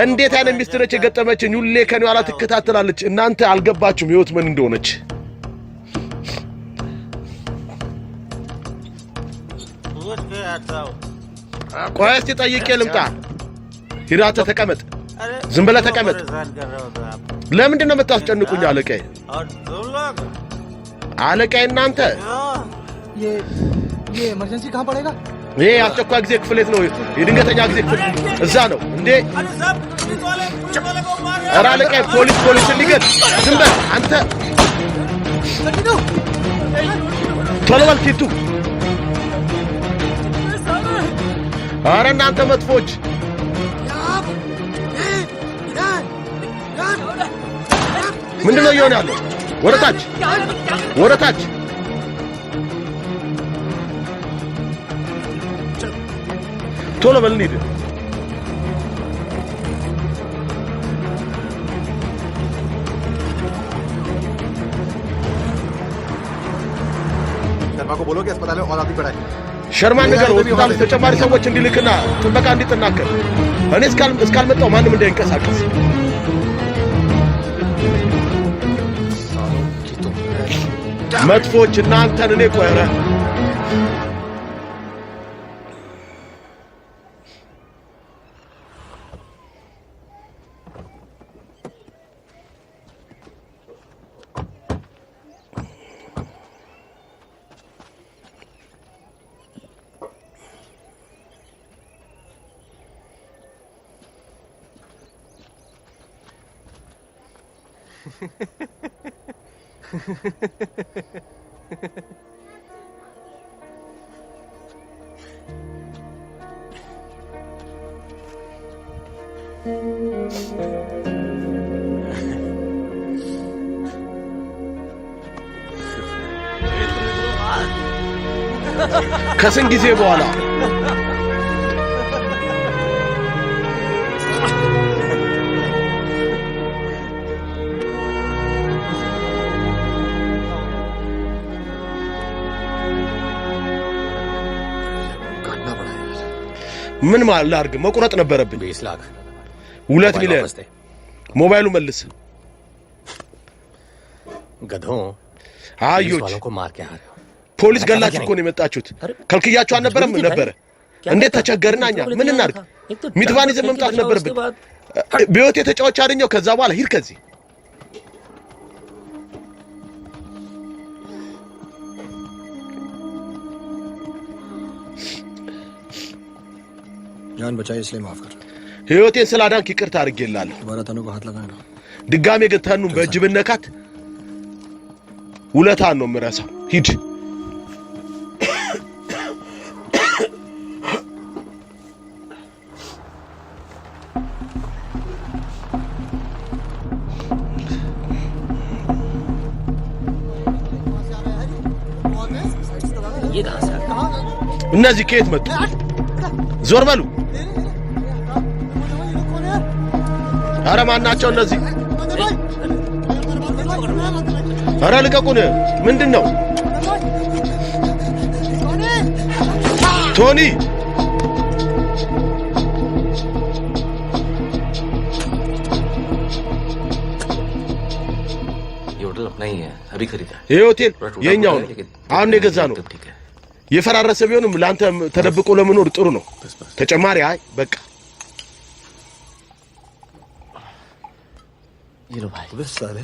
እንዴት አይነት ሚስት ነች የገጠመችኝ ሁሌ ከኔ ኋላ ትከታተላለች እናንተ አልገባችሁም ህይወት ምን እንደሆነች ቆይ እስቲ ጠይቄ ልምጣ ሂራተ ተቀመጥ ዝም ብለህ ተቀመጥ ለምንድን ነው የምታስጨንቁኝ አለቃዬ አለቃዬ እናንተ ये इमरजेंसी कहां पड़ेगा ይሄ አስቸኳይ ጊዜ ክፍል የት ነው የድንገተኛ ጊዜ ክፍል እዛ ነው እንዴ ኧረ አለቃዬ ፖሊስ ሊገድ ዝም በል አንተ ቶሎ በል ቲቱ ኧረ እናንተ መጥፎች ምንድነው እየሆነ ያለው ወረታች ቶሎ በል እንሂድ शर्मा को बोलो कि अस्पताल में और आदमी पड़ा है ሸርማን ነገር ሆስፒታል ተጨማሪ ሰዎች እንዲልክና ጥበቃ እንዲጠናከር እኔ እስካልመጣው ማንም እንዳይንቀሳቀስ መጥፎች እናንተን እኔ ቆየረ ከስንት ጊዜ በኋላ ምን ማለት አርግ መቁረጥ ነበረብኝ 20 लाख 2 ሚሊዮን ሞባይሉ መልስ गधों አዮች वालों को मार के आ रहे हो ፖሊስ ገላችሁ እኮ ነው የመጣችሁት ከልክያችሁ አልነበረም ነበር እንዴት ተቸገርናኛ ምን እናርግ ሚትቫን ይዘን መምጣት ነበርብን ቢዮት የተጫወቻ አደኛው ከዛ በኋላ ሂድ ከዚህ जान बचाई इसलिए माफ कर ህይወቴን ስላዳንክ ይቅርታ አድርጌላለሁ दोबारा तनु को हाथ लगाना ድጋሜ ግን ተኑን በእጅ ብነካት ውለታን ነው የምረሳው ሂድ ये कहां से आ እነዚህ ከየት መጡ ዞር በሉ ኧረ ማናቸው እነዚህ ኧረ ልቀቁን ምንድነው ቶኒ ये होटल अपना ही है अभी खरीदा ይሄ ሆቴል የኛው ነው አሁን የገዛ ነው የፈራረሰ ቢሆንም ላንተ ተደብቆ ለመኖር ጥሩ ነው ተጨማሪ አይ በቃ ये लो भाई बस साले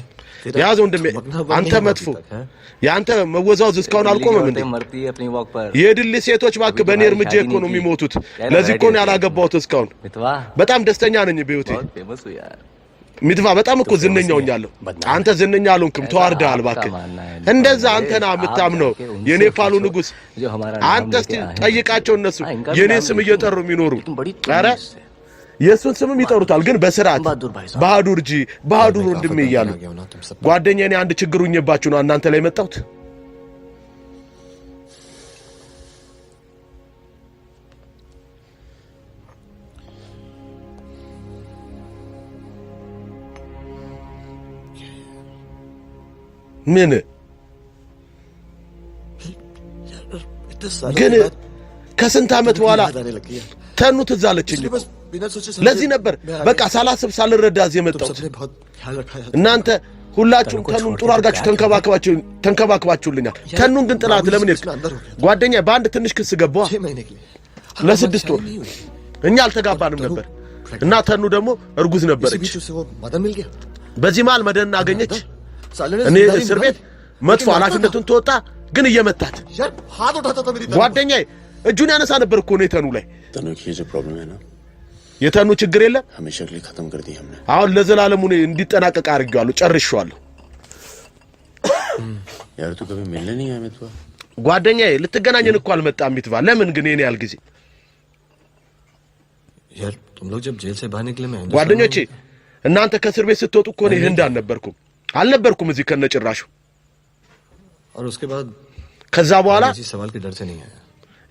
ያዘው እንደም አንተ መጥፎ ያንተ መወዛወዝ እስካሁን አልቆመም እንዴ मरती है अपनी वॉक पर የድል ሴቶች ባክ በኔ እርምጃ እኮ ነው የሚሞቱት ለዚህ እኮ ነው ያላገባሁት እስካሁን मितवा በጣም ደስተኛ ነኝ በህይወቴ बहुत फेमस हो यार ሚትባ በጣም እኮ ዝነኛውኛለሁ አንተ ዝነኛ አልሆንክም ተዋርደሃል እባክህ እንደዛ አንተና የምታምነው የኔፓሉ ንጉስ አንተ እስቲ ጠይቃቸው እነሱ የኔ ስም እየጠሩ የሚኖሩ አረ የሱን ስምም ይጠሩታል ግን በስርዓት ባሃዱርጂ ባሃዱር ወንድሜ ይያሉ ጓደኛዬ አንድ ችግሩኝባችሁ ነው እናንተ ላይ መጣሁት ምን ግን ከስንት አመት በኋላ ተኑ ትዛለችኝ ለዚህ ነበር በቃ ሳላስብ ሳልረዳ እዚህ የመጣሁት እናንተ ሁላችሁም ተኑን ጥሩ አርጋችሁ ተንከባክባችሁልኛል ተኑን ግን ጥላት ለምን ይርክ ጓደኛ በአንድ ትንሽ ክስ ገባው ለ6 ወር እኛ አልተጋባንም ነበር እና ተኑ ደግሞ እርጉዝ ነበረች በዚህ ማል መደን አገኘች እኔ እስር ቤት መጥፎ ኃላፊነቱን ተወጣ ግን እየመታት ጓደኛዬ እጁን ያነሳ ነበር እኮ ነው ተኑ ላይ तनु की जो प्रॉब्लम है ना የተኑ ችግር የለም हमेशा के लिए खत्म कर दी हमने አሁን ለዘላለሙ ነው እንዲጠናቀቅ አድርጌዋለሁ ጨርሼዋለሁ यार तू कभी मिलने नहीं आया मितवा ጓደኛዬ ልትገናኘን እኮ አልመጣም ሚትባ ለምን ግን የኔ ያል ጊዜ यार तुम लोग जब जेल से बाहर निकले मैं ጓደኞቼ እናንተ ከእስር ቤት ስትወጡ እኮ ነው ህንድ አልነበርኩም እዚህ ከነጭራሹ और उसके बाद ከዛ በኋላ इसी सवाल के डर से नहीं आया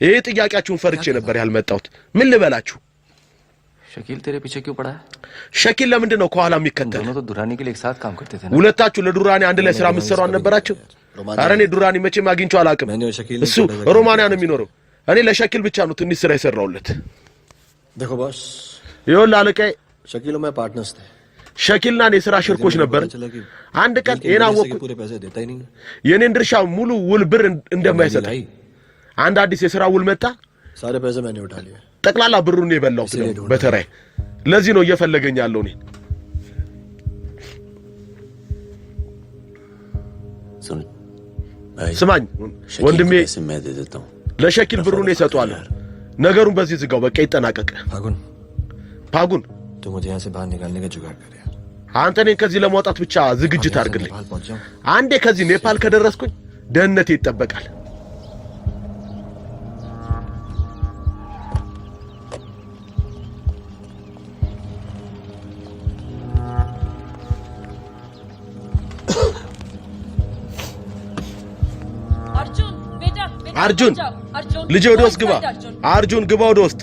ይሄ ጥያቄያችሁን ፈርቼ ነበር ያልመጣሁት ምን ልበላችሁ शकील तेरे पीछे क्यों पड़ा है ሸኪል ለምንድን ነው ከኋላ የሚከተል दोनों तो दुरानी के लिए एक साथ काम करते थे ना ሁለታችሁ ለዱራኒ አንድ ላይ ስራ መስራው አልነበራችሁ አረኔ ዱራኒ መቼም አግኝቼው አላውቅም እሱ ሮማንያ ነው የሚኖረው እኔ ለሸኪል ብቻ ነው ትንሽ ስራ የሰራውለት देखो बॉस ይኸውልህ አለቃዬ शकील और मैं पार्टनर्स थे ሸኪልና እኔ ስራ ሽርኮች ነበር አንድ ቀን የናወቁ पूरे पैसे देता ही नहीं የኔን ድርሻ ሙሉ ውል ብር እንደማይሰጥ አንድ አዲስ የሥራ ውል መጣ सारे पैसे मैंने उठा लिए ጠቅላላ ብሩን ነው የበላው በተራይ ለዚህ ነው እየፈለገኝ ያለው እኔ सुन भाई ስማኝ ወንድሜ मैं दे देता हूं ለሸኪል ብሩን ይሰጣል ነገሩን በዚህ ዝጋው በቃ ይጠናቀቅ ፓጉን तो मुझे यहां से बाहर निकालने का जुगाड़ कर यार አንተ ነኝ ከዚህ ለማውጣት ብቻ ዝግጅት አድርግልኝ አንዴ ከዚህ ኔፓል ከደረስኩኝ ደህንነቴ ይጠበቃል अर्जुन ልጄ ወደ ውስጥ ግባ አርጁን ግባ ወደ ውስጥ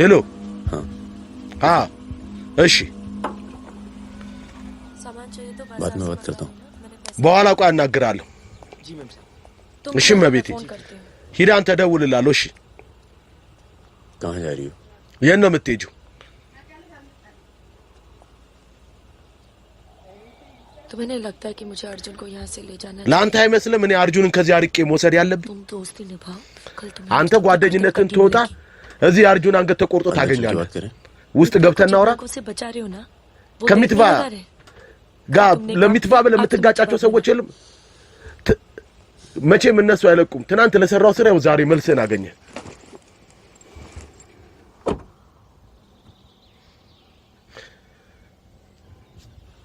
ሄሎ እሺ बाद में बात करता हूं በኋላ ቆይ አናግራለሁ እሺ መቤቴ ሂድ አንተ ደውልልሃለሁ እሺ कहां जा रही हो የት ነው የምትሄጂው तुम्हें नहीं लगता है कि मुझे अर्जुन को यहाँ से ले जाना है ለአንተ አይመስልም እኔ አርጁንን ከዚህ አርቄ መውሰድ ያለብኝ तुम दोस्ती निभाओ कल तुम አንተ ጓደኝነትን ትወጣ እዚህ አርጁን አንገት ተቆርጦ ታገኛለህ ውስጥ ገብተን እናውራ से बचा रहे हो ना ከሚትባ ጋር ለሚትባ ለምትጋጫቸው ሰዎች የለም መቼም እነሱ አይለቁም ትናንት ለሰራው ስራ ያው ዛሬ መልሰን አገኘ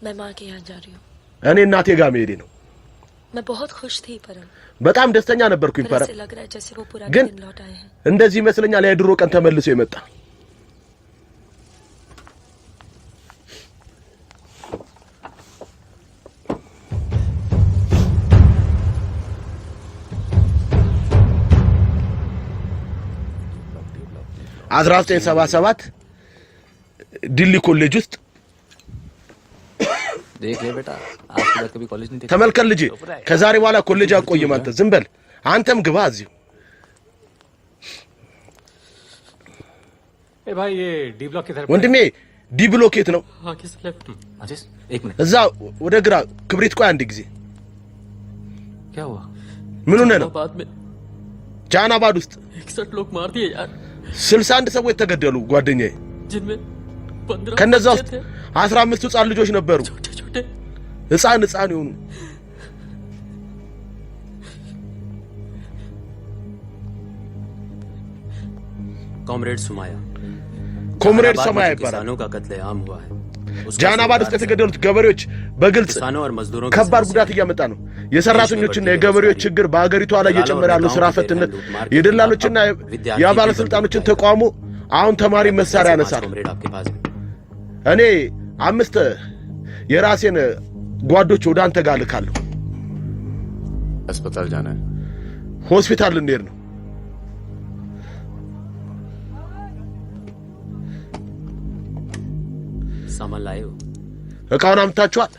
मैं मां के यहां जा रही हूं እኔ እናቴ ጋር መሄዴ ነው मैं बहुत खुश थी परम በጣም ደስተኛ ነበርኩኝ पर ፐረ ऐसे लग रहा है जैसे वो पूरा ግን दिन लौट आए हैं እንደዚህ ይመስለኛል የድሮ ቀን ተመልሶ የመጣ አዝራስቴን 77 ዲሊ ኮሌጅ ውስጥ देख ले बेटा आज के बाद कभी कॉलेज नहीं देखा ተመልከት ልጄ ከዛሬ በኋላ ኮሌጅ አቆይም አንተ ዝም በል አንተም ግባ እዚሁ ए भाई ये डी ब्लॉक की तरफ ወንድሜ ዲ ብሎክ የት ነው हां किस लेफ्ट आशीष एक मिनट እዛ ወደ ግራ ክብሪት ቆይ አንድ ጊዜ क्या हुआ ምን ሆነ ነው बाद में ጃናባድ ውስጥ 61 लोग मार दिए यार 61 ሰዎች ተገደሉ ጓደኛዬ जिनमें 15 ከነዛ ውስጥ 15 ህፃን ልጆች ነበሩ ህፃን የሆኑ कॉमरेड सुमाया ኮምሬድ ሰማያ ይባላል किसानों का कत्लेआम हुआ है ጃናባድ ውስጥ የተገደሉት ገበሬዎች በግልጽ ከባድ ጉዳት እያመጣ ነው የሰራተኞችና የገበሬዎች ችግር በአገሪቷ ላይ እየጨመረ ያለው ስራ ፈትነት የደላሎችና የባለስልጣኖችን ተቋሙ አሁን ተማሪ መሳሪያ ያነሳል እኔ 5 የራሴን ጓዶች ወደ አንተ ጋር ልካለሁ अस्पताल जाना है ሆስፒታል ልንሄድ ነው सामान लाए हो እቃውን አምጥታችኋል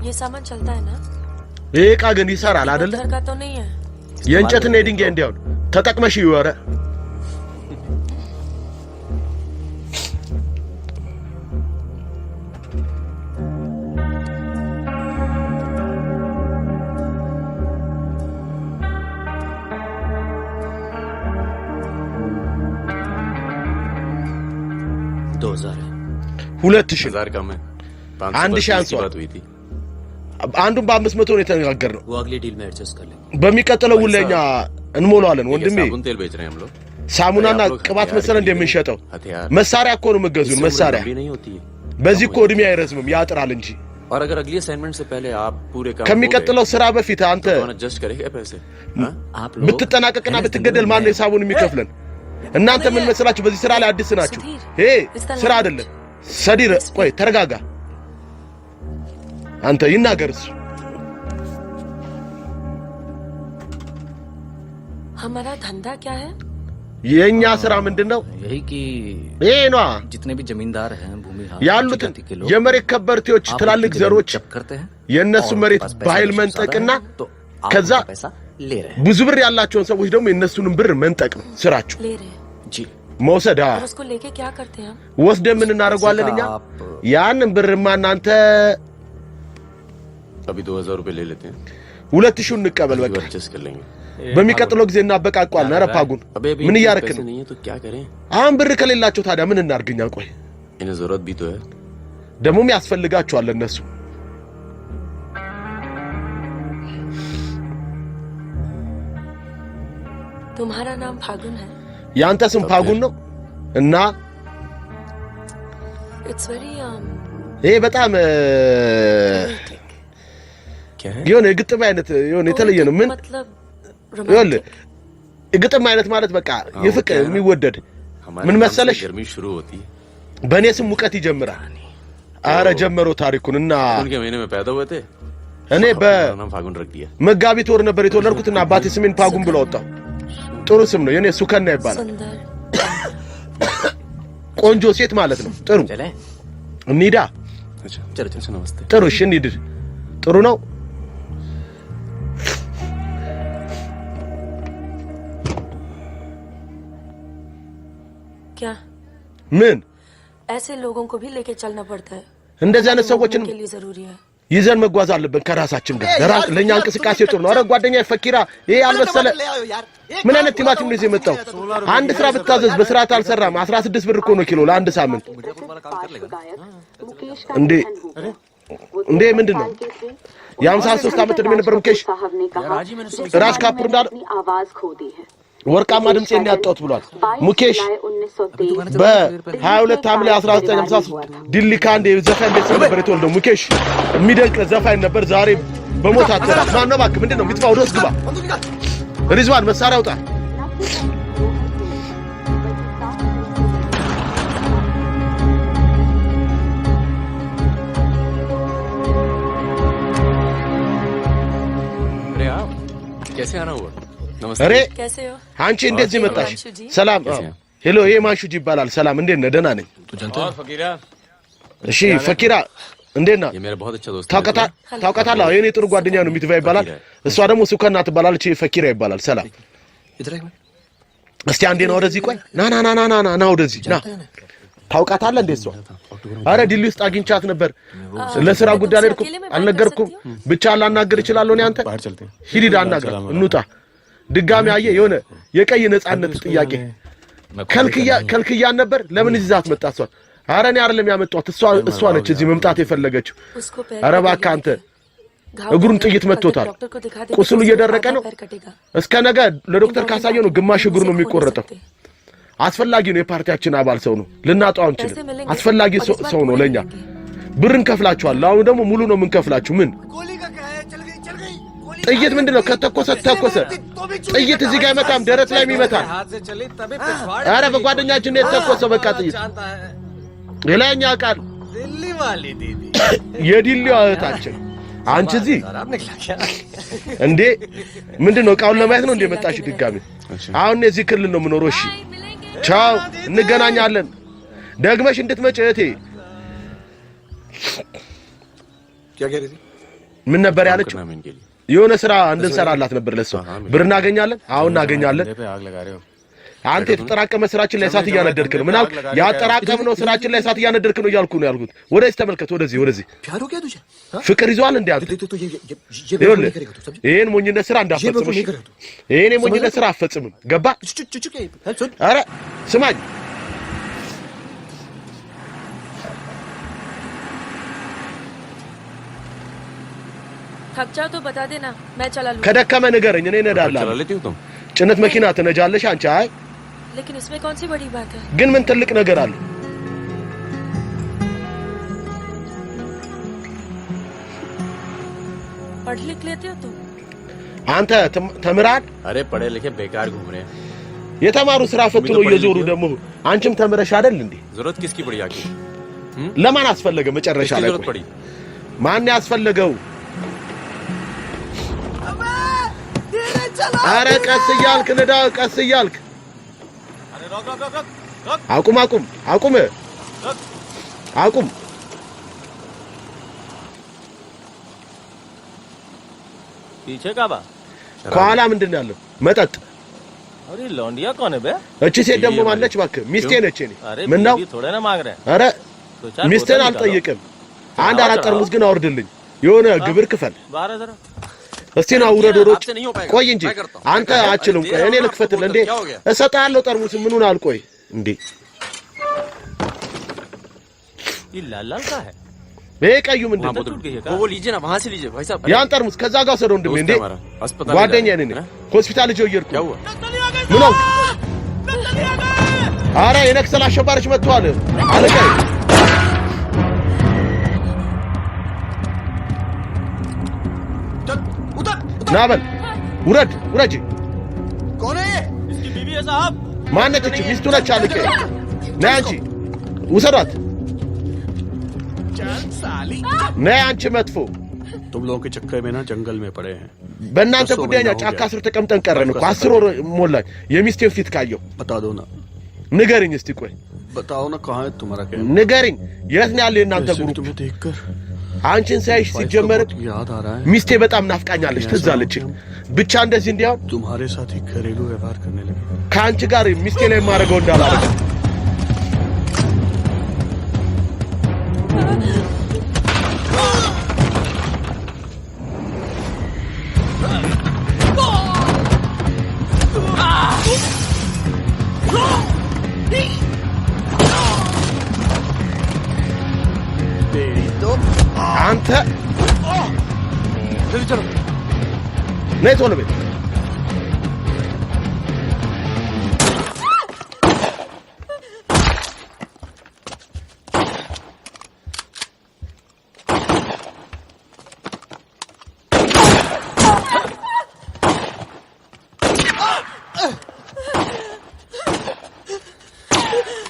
ये सामान चलता है ना ይሄ እቃ ግን ይሰራል አይደል घर का तो नहीं है የእንጨትና የድንጋይ እንዲያው ተጠቅመሽ ይወረ ሁለት ሺህ कम है 1000 አንሷል አንዱን በ500 ነው የተነጋገርነው वो अगली डील में एडजस्ट कर लेंगे በሚቀጥለው ውለኛ እንሞላለን ወንድሜ साबुन तेल बेच रहे हैं हम लोग ሳሙናና ቅባት መሰለ እንደምንሸጠው መሳሪያ እኮ ነው መገዙን መሳሪያ በዚህ እኮ እድሜ አይረዝምም ያጥራል እንጂ और अगर अगली असाइनमेंट से पहले आप पूरे काम ከሚቀጥለው ስራ በፊት አንተ एडजस्ट करेंगे पैसे आप ብትጠናቀቅና ብትገደል ማን ነው ሂሳቡን የሚከፍለን እናንተ ምን መስላችሁ በዚህ ስራ ላይ አዲስ ናችሁ ሄ ስራ አይደለም ሰዲር ቆይ ተረጋጋ አንተ ይናገርስ हमारा धंधा क्या है የኛ ስራ ምንድነው यही कि ይሄ ነው जितने भी जमींदार हैं भूमि ያሉት የመሬት ከበርቴዎች ትላልቅ ዘሮች የነሱ መሬት በኃይል መንጠቅና ከዛ ብዙ ብር ያላቸውን ሰዎች ደግሞ የነሱንም ብር መንጠቅ ነው ስራቸው जी መውሰድ उसको लेके क्या करते हैं ወስደ ምን እናደርጋለን እኛ ያንን ብርማ እናንተ अभी 2000 रुपए ले लेते हैं 2000 እንቀበል በቃ एडजस्ट कर लेंगे በሚቀጥለው ጊዜ እናበቃቋል ነረፓጉን ምን ያረክን नहीं है तो क्या करें አሁን ብር ከሌላቸው ታዲያ ምን እናርግኛ ቆይ इन्हें जरूरत भी तो है ደሞም ያስፈልጋቸዋል እነሱ तुम्हारा नाम फागुन है ያንተ ስም ፋጉን ነው እና इट्स वेरी ይሄ በጣም क्या है የሆነ ግጥም አይነት የሆነ የተለየ ነው ምን मतलब ይወል ግጥም አይነት ማለት በቃ የፍቅር የሚወደድ ምን መሰለሽ गर्मी शुरू होती है በኔ ስም ሙቀት ይጀምራል አረ ጀመረው ታሪኩንና उनके महीने में पैदा हुए थे እኔ नाम फागुन रख दिया መጋቢት ወር ነበር የተወለድኩትና አባቴ ስሜን ፋጉን ብሎ ወጣው ጥሩ ስም ነው የኔ ሱከና ይባላል सुंदर ቆንጆ ሴት ማለት ነው ጥሩ चले እንሂዳ अच्छा चलो नमस्ते ጥሩ እሺ እንሂድ ጥሩ ነው क्या ምን ऐसे लोगों को भी लेके चलना पड़ता है እንደዚህ አይነት ሰዎችን के लिए जरूरी है ይዘን መጓዝ አለብን ከራሳችን ጋር ለኛ እንቅስቃሴ ጥሩ ነው አረ ጓደኛዬ ፈኪራ ይሄ አልበሰለ ምን አይነት ቲማቲም ነው የመጣው አንድ ስራ ብታዘዝ በስርዓት አልሰራም 16 ብር እኮ ነው ኪሎ ለአንድ ሳምንት እንዴ ምንድነው የ53 ዓመት ዕድሜ ነበር ሙኬሽ ራስ ካፑር እንዳለ ወርቃማ ድምጽ የሚያጣውት ብሏል ሙኬሽ በ22 ሐምሌ 1953 ዲሊካንድ ዘፋኝ ቤት ነበር የተወለደው ሙኬሽ የሚደንቅ ዘፋኝ ነበር ዛሬ በሞት አጥራ ማን ነው ባክ ምንድነው ሚጥፋው ዶስ ግባ ሪዝዋን መሳሪያ አውጣ अरे आप कैसे आना हुआ अरे कैसे हो አንቺ እንደዚህ መጣሽ ሰላም ሄሎ ይሄ ማሹጂ ይባላል ሰላም እንዴት ነህ ደህና ነኝ तू जानता है फकीरा እሺ ፈኪራ እንዴት ነህ ये मेरा बहुत अच्छा दोस्त ታውቃታለህ የኔ ጥሩ ጓደኛ ነው ሚትባ ይባላል እሷ ደግሞ ሱከና ትባላለች ፈኪራ ይባላል ሰላም इधर एक እስቲ አንዴ ነው ወደዚህ ቆይ ና ወደዚህ ና ታውቃታለህ እንዴ እሷ አረ ዲሊ ውስጥ አግኝቻት ነበር ለሥራ ጉዳይ አልሄድኩም አልነገርኩም ብቻ ላናገር ይችላል ነው አንተ ሂድ አናግር እንውጣ ድጋሚ አየ የሆነ የቀይ ነፃነት ጥያቄ ከልክያ ነበር ለምን ይዛት መጣ እሷ አረ እኔ አይደለም ያመጣሁት እሷ ነች እዚህ መምጣት የፈለገችው አረ እባክህ አንተ እግሩን ጥይት መጥቶታል ቁስሉ እየደረቀ ነው እስከ ነገ ለዶክተር ካሳየ ነው ግማሽ እግሩ ነው የሚቆረጠው አስፈላጊ ነው የፓርቲያችን አባል ሰው ነው ልናጣው አንችልም አስፈላጊ ሰው ነው ለኛ ብርን ከፍላችኋል አሁን ደግሞ ሙሉ ነው ምን ከፍላችሁ ምን ጥይት ምንድነው ከተኮሰ ጥይት እዚህ ጋር ይመጣም ደረት ላይ ይመታል አረ በጓደኛችን ነው የተኮሰው በቃ ጥይት ሌላኛ ቃል दिल्ली वाली दीदी የዲሊው እህታችን አንቺ እዚህ እንዴ ምንድነው ቃውን ለማየት ነው እንደ መጣሽ ድጋሚ አሁን እዚህ ክልል ነው የምኖረው እሺ ቻው እንገናኛለን ደግመሽ እንድትመጪ እህቴ ምን ነበር ያለችው የሆነ ስራ እንድንሰራላት ነበር ለሷ ብር እናገኛለን አሁን እናገኛለን አንተ የተጠራቀመ ስራችን ላይ እሳት እያነደድክ ነው ምናል ያጠራቀምነው ስራችን ላይ እሳት እያነደድክ ነው እያልኩ ነው ያልኩት ወደዚህ ተመልከት ወደዚህ ፍቅር ይዟል እንዴ አንተ ይሄን ሞኝነት ስራ እንዳፈጽምሽ ይሄን ሞኝነት ስራ አፈጽምም ገባ አረ ስማኝ थक जाओ तो बता देना मैं चला लूंगा ከደከመ ንገረኝ እኔ እነዳለሁ ጭነት መኪና ትነጃለሽ አንቺ አይ लेकिन इसमें कौन सी बड़ी बात है ግን ምን ትልቅ ነገር አለ पढ़ लिख लेते हो तुम አንተ ተምራድ अरे पढ़े लिखे बेकार घूम रहे हैं የተማሩ ስራ ፈትሎ እየዞሩ ደግሞ አንቺም ተምረሽ አይደል እንዴ जरूरत किसकी पड़ी आखिर ለማን አስፈለገ መጨረሻ ላይ ማን ያስፈልገው አረ ቀስ እያልክ ነዳ ቀስ እያልክ አቁም पीछे का बा ከኋላ ምንድነው ያለው መጠጥ अरे लौंडिया कौन है बे እቺ ሴት ደግሞ ማለች እባክህ ሚስቴ ነች እኔ अरे ምን ነው थोड़े ना मांग रहे አረ ሚስቴን አልጠይቅም አንድ አራት ጠርሙስ ግን አውርድልኝ የሆነ ግብር ክፈል 12000 እስቲ ነው ውረድ ወሮች ቆይ እንጂ አንተ አችልም ቆይ እኔ ልክፈትል እንዴ እሰጣለሁ ጠርሙስ ምኑን አልቆይ እንዴ ये लाल लाल का है በቀዩ ምንድነው वो लीजिए ना वहां से लीजिए भाई साहब ያን ጠርሙስ ከዛ ጋር ሰደው እንደምን እንዴ ጓደኛዬ ነኝ ሆስፒታል ልጅ ይርኩ ምን ነው አረ የነክሰል አሸባሪዎች መጥተዋል አለቀይ ናበል ውረጂ कौन है ये इसकी बीवी है साहब ማነች ሚስቱ ነች አለቀይ ነይ አንቺ ውሰዷት ነይ አንቺ መጥፎ तुम लोगों के चक्कर में ना जंगल में पड़े हैं በእናንተ ጉዳይኛ ጫካ ስር ተቀምጠን ቀረን እኮ 10 ወር ሞላኝ የሚስቴን ፊት ካየው बता दो ना ንገሪኝ እስቲ ቆይ बताओ ना कहां है तुम्हारा क्या ንገሪኝ የት ነው ያለው እናንተ ግሩፕ तुम्हें देखकर አንቺን ሳይሽ ሲጀመር याद आ रहा है ሚስቴ በጣም ናፍቃኛለች ትዛለች ብቻ እንደዚህ እንዲያው तुम्हारे साथ ही घरेलू व्यवहार करने लगे ካንቺ ጋር ሚስቴ ላይ ማረገው እንዳላረገ አንተ ነይ ቶሎ በይ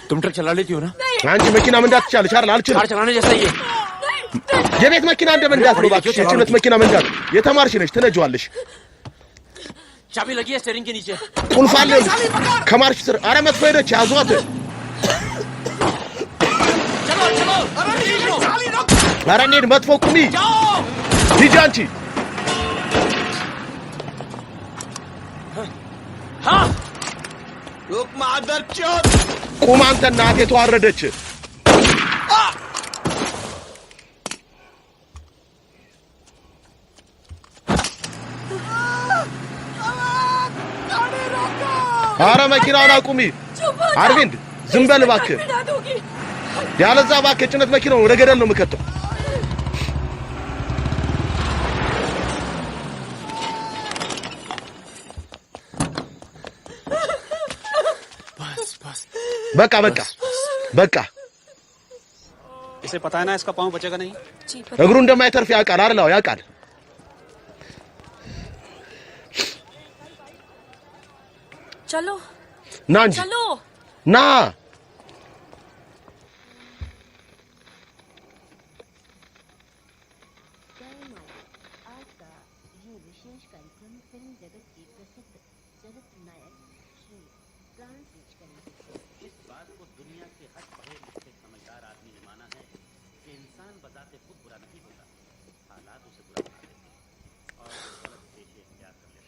तुम ट्रक चला लेती हो ना አንቺ መኪና መንዳት ትችላለሽ አይደል አልችልም कार चलाने जैसा ये የቤት መኪና እንደ መንዳት ነው እባክሽ የጭነት መኪና መንዳት የተማርሽ ነሽ ትነጂዋለሽ चाबी लगी है स्टीयरिंग के नीचे ቁልፍ አለ ከማርሽ ስር አረ መጥፎ ሄደች ያዟት አረ እንሂድ መጥፎ ቁሚ ሂጂ አንቺ ቁም አንተ እናቴ ተዋረደች አረ መኪናውን አቁሚ አርቪንድ ዝም በል እባክህ ያለዛ እባክህ ጭነት መኪናውን ወደ ገደል ነው የምከተው በቃ इसे पता है ना इसका पांव बचेगा नहीं እግሩ እንደማይተርፍ ያውቃል አይደል ያውቃል चलो ना जी चलो ना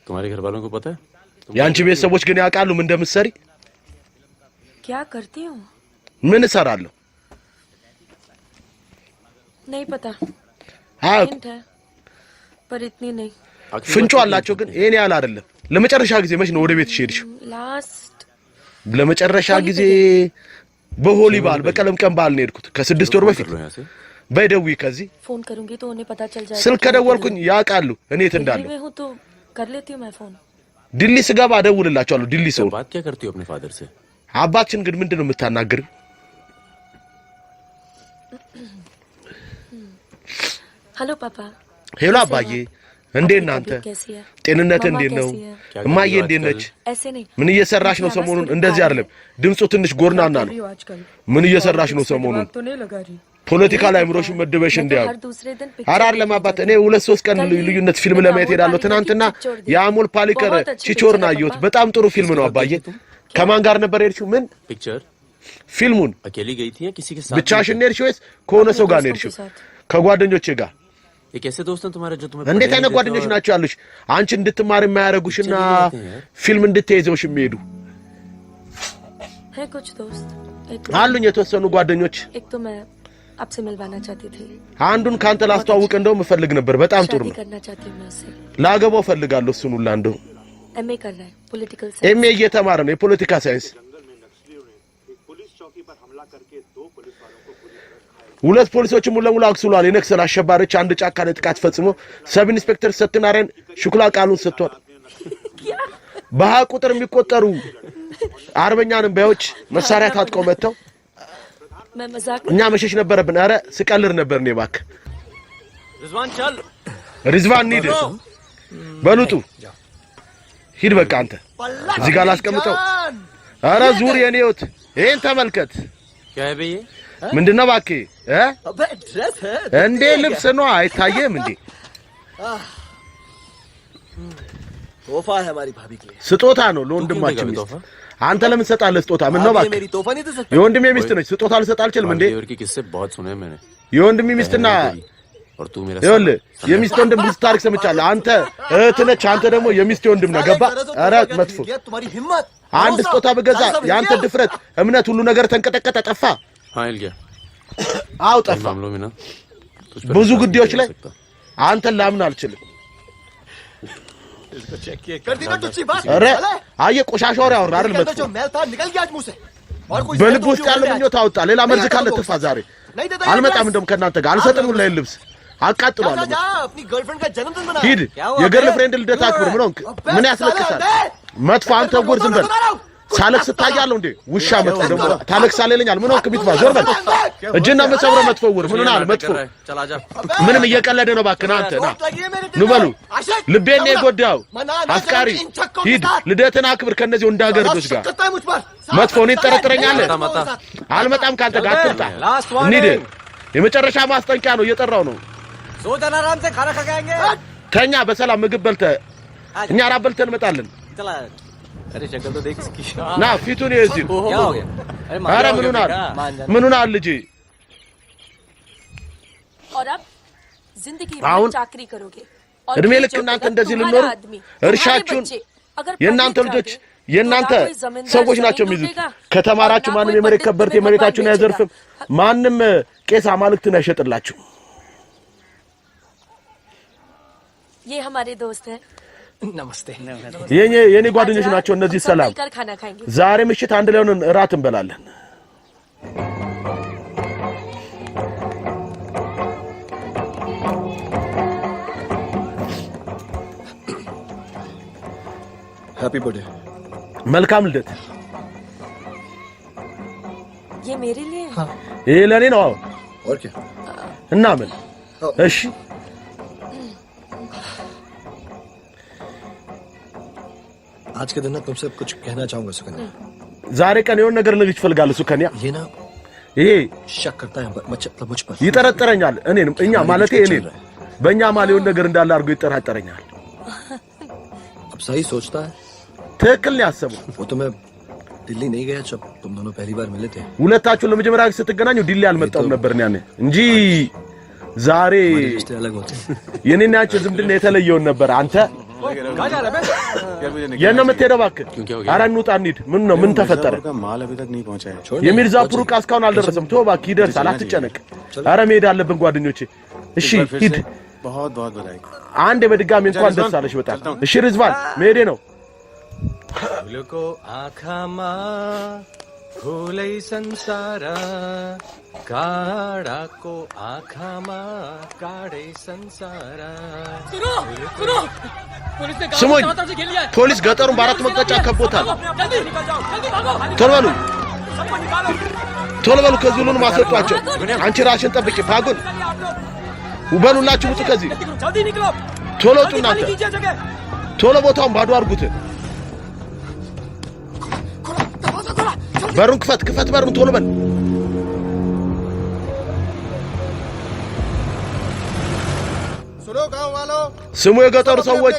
तुम्हारे घर वालों को पता है ያንቺ ቤተሰቦች ግን ያውቃሉ ምን እንደምትሰሪ क्या करती हूँ ምን እሰራለሁ नहीं पता አውቅ हिंट है पर इतनी नहीं ፍንጮ አላቸው ግን ይሄን ያህል አይደለም ለመጨረሻ ጊዜ መች ነው ወደ ቤት ሄድሽ लास्ट ለመጨረሻ ጊዜ በሆሊ በዓል በቀለም ቀን በዓል ነው ሄድኩት ከ6 ወር በፊት በደውይ ከዚህ फोन करूंगी तो उन्हें पता चल जाएगा ስልክ ደወልኩኝ ያውቃሉ እኔ የት እንዳለሁ मैं हूँ तो कर लेती हूँ मैं फोन ዲሊ ስገባ ደውልላቸዋለሁ ዲሊ ሰው बात क्या करती हो अपने फादर से አባችን ግን ምንድነው የምታናገር हेलो पापा ሄሎ አባዬ እንዴት ነህ አንተ ጤንነት እንዴት ነው እማዬ እንዴት ነች ऐसे नहीं ምን እየሰራሽ ነው ሰሞኑን እንደዚህ አይደለም ድምጹ ትንሽ ጎርናና ነው ምን እየሰራሽ ነው ሰሞኑን ፖለቲካ ላይ ምሮሽ መደበሽ እንዲያው አራር ለማባት እኔ 2-3 ቀን ልዩነት ፊልም ለማየት ሄዳለሁ ትናንትና ያሞል ፓሊከር ቺቾርና አየሁት በጣም ጥሩ ፊልም ነው አባዬ ከማን ጋር ነበር ሄድሽው ምን पिक्चर ፊልሙን अकेली गई थी या किसी के साथ ብቻሽን ሄድሽው ወይስ ከሆነ ሰው ጋር ሄድሽው ከጓደኞቼ ጋር ये कैसे दोस्त हैं तुम्हारे जो तुम्हें እንዴት አይነት ጓደኞች ናቸው ያሉሽ አንቺ እንድትማር የማያረጉሽና ፊልም እንድትይዘውሽ የሚሄዱ है कुछ दोस्त አሉኝ የተወሰኑ ጓደኞች एक तो मैं आपसे मिलवाना चाहती थी አንዱን ካንተ ላስተዋውቅ እንደውም እፈልግ ነበር በጣም ጥሩ ነው करना चाहती हूं मैं उससे ላገባው ፈልጋለሁ እሱን ሁላ እንደው एमए कर रहा है पॉलिटिकल ኤምኤ እየተማረ ነው የፖለቲካ ሳይንስ ሁለት ፖሊሶችን ሙሉ ለሙሉ አክሱሏል የነክሰል አሸባሪዎች አንድ ጫካ ላይ ጥቃት ፈጽሞ ሰብ ኢንስፔክተር ሰትናረን ሹክላ ቃሉን ሰጥቷል በሃ ቁጥር የሚቆጠሩ አርበኛንም ባዮች መሳሪያ ታጥቀው መተው मैं मजाक እኛ መሸሽ ነበረብን አረ ስቀልር ነበር ነው ባክ रिजवान चल ሪዝዋን ኒድ በሉጡ ሂድ በቃ አንተ እዚህ ጋር ላስቀምጠው አረ ዙር የኔውት ይሄን ተመልከት क्या है बे ये ምንድነው ባክ अबे ड्रेस है እንዴ ልብስ ነው አይታየም እንዴ तोहफा है हमारी भाभी के लिए ስጦታ ነው ለወንድማችን ሚስት አንተ ለምን ሰጣለህ ስጦታ ምን ነው ባክ मेरी तोहफा नहीं दे सकते የወንድሜ ሚስት ነች ስጦታ ልሰጥ አልችልም እንዴ देवर की किस्से बहुत सुने हैं मैंने የወንድሜ ሚስትና और तू मेरा ይኸውልህ የሚስት ወንድም ብዙ ታሪክ ሰምቻለሁ አንተ እህት ነች አንተ ደግሞ የሚስት ወንድም ነው ገባ ኧረ መጥፎ तुम्हारी हिम्मत አንድ ስጦታ በገዛ ያንተ ድፍረት እምነት ሁሉ ነገር ተንቀጠቀጠ ጠፋ हाँ हिल गया አው ጠፋ मामलों में ना ብዙ ጉዳዮች ላይ አንተን ላምን አልችልም कर दी ना तुझी बात ኧረ አየ ቆሻሻ ወሬ አወራ አይደል መጥፎ जो मैल था निकल गया आज मुंह से और कोई በልብ ውስጥ ያለ ምኞት አወጣ ሌላ መርዝ ካለ ትፋ ዛሬ አልመጣም እንደውም ከናንተ ጋር አልሰጥም ሁላ ልብስ አቃጥሏል जा अपनी गर्लफ्रेंड का जन्मदिन मना ሂድ የገርል ፍሬንድ ልደት አክብር ምን ሆንክ ምን ያስለቅሳል መጥፎ አንተ ጉር ዝም በል ሳለክስ ታያለህ እንዴ ውሻ መጥፎ ደግሞ ታለክሳለህ ይለኛል ምን ሆንክ ቢትባ ዞር በል እጅና መሰብረ መጥፎ ውር ምን ሆናል መጥፎ चला जा ምንም እየቀለደ ነው ባክና አንተ ና ንበሉ ልቤን ነው የጎዳው አፍቃሪ ሂድ ልደትን አክብር ከነዚህ ወንድ ሀገር ልጆች ጋር መጥፎ ነው ይጠረጥረኛል አልመጣም ካንተ ጋር አትምጣ እንሂድ የመጨረሻ ማስጠንቀቂያ ነው እየጠራው ነው सो जाना आराम से खाना खा के आएंगे ተኛ በሰላም ምግብ በልተህ እኛ ራብ በልተን እንመጣለን चला अरे शक्ल तो देख इसकी ና ፊቱን ይዝል क्या हो गया አረ ምን ሆናል ልጅ और अब जिंदगी አሁን में चाकरी करोगे እድሜ ልክ እናንተ እንደዚህ ልኖር እርሻችሁን የእናንተ ልጆች የናንተ ሰዎች ናቸው የሚይዙት ከተማራችሁ ማንም የመሬት ከበርቴ መሬታችሁን አይዘርፍም ማንም ቄስ አማልክትን አይሸጥላችሁ ये हमारे दोस्त हैं नमस्ते የኔ ጓደኞች ናቸው እነዚህ ሰላም ዛሬ ምሽት አንድ ላይ ሆነን እራት እንበላለን हैप्पी बर्थडे መልካም ልደት ये मेरे लिए हां ये ለኔ ነው और क्या እና ምን እሺ आज के दिन ना तुमसे कुछ कहना चाहूंगा सुकन्या ዛሬ ቀን የሆነ ነገር ልጅ ፈልጋለሁ ሱከንያ ये ना ይሄ शक करता है मतलब मुझ पर ይጠረጠረኛል እኔንም እኛ ማለቴ እኔን በእኛ ማል የሆነ ነገር እንዳለ አድርጎ ይጠራጠረኛል अब सही सोचता है ትክክል ነው ያሰበው वो तो मैं दिल्ली नहीं गया जब तुम दोनों पहली बार मिले थे ሁለታችሁ ለመጀመሪያ ጊዜ ስትገናኙ ዲሊ አልመጣም ነበር ያኔ እንጂ ዛሬ रिश्ते अलग होते हैं የኔና አንቺ ዝምድና የተለየው ነበር አንተ कहां जा रहा है የነ መተደው ባክ ኧረ እንውጣ እንሂድ ምን ነው ምን ተፈጠረ माल अभी तक नहीं पहुंचा है የሚርዛፑር ዕቃ እስካሁን አልደረሰም ተው ባክ ይደርሳል አትጨነቅ ኧረ መሄድ አለብን ጓደኞቼ እሺ ሂድ बहुत बहुत बधाई አንዴ በድጋሚ እንኳን ደስ አለሽ በጣም እሺ ሪዝዋን መሄዴ ነው फूल को आँखा माँ फूलै संसार काड़ा को आँखा माँ काड़े संसार ስሙኝ ፖሊስ ገጠሩን በአራት መቅጣጫ ከቦታል ቶሎ በሉ ከዚህ ሁሉንም አስወጧቸው አንቺ ራስሽን ጠብቂ ፋጉን ውበሉላችሁ ውጡ ከዚህ ቶሎ ውጡ እናንተ ቶሎ ቦታውን ባዶ አድርጉት በሩን ክፈት በሩን ቶሎ በል सुनो गांव वालों ስሙ የገጠሩ ሰዎች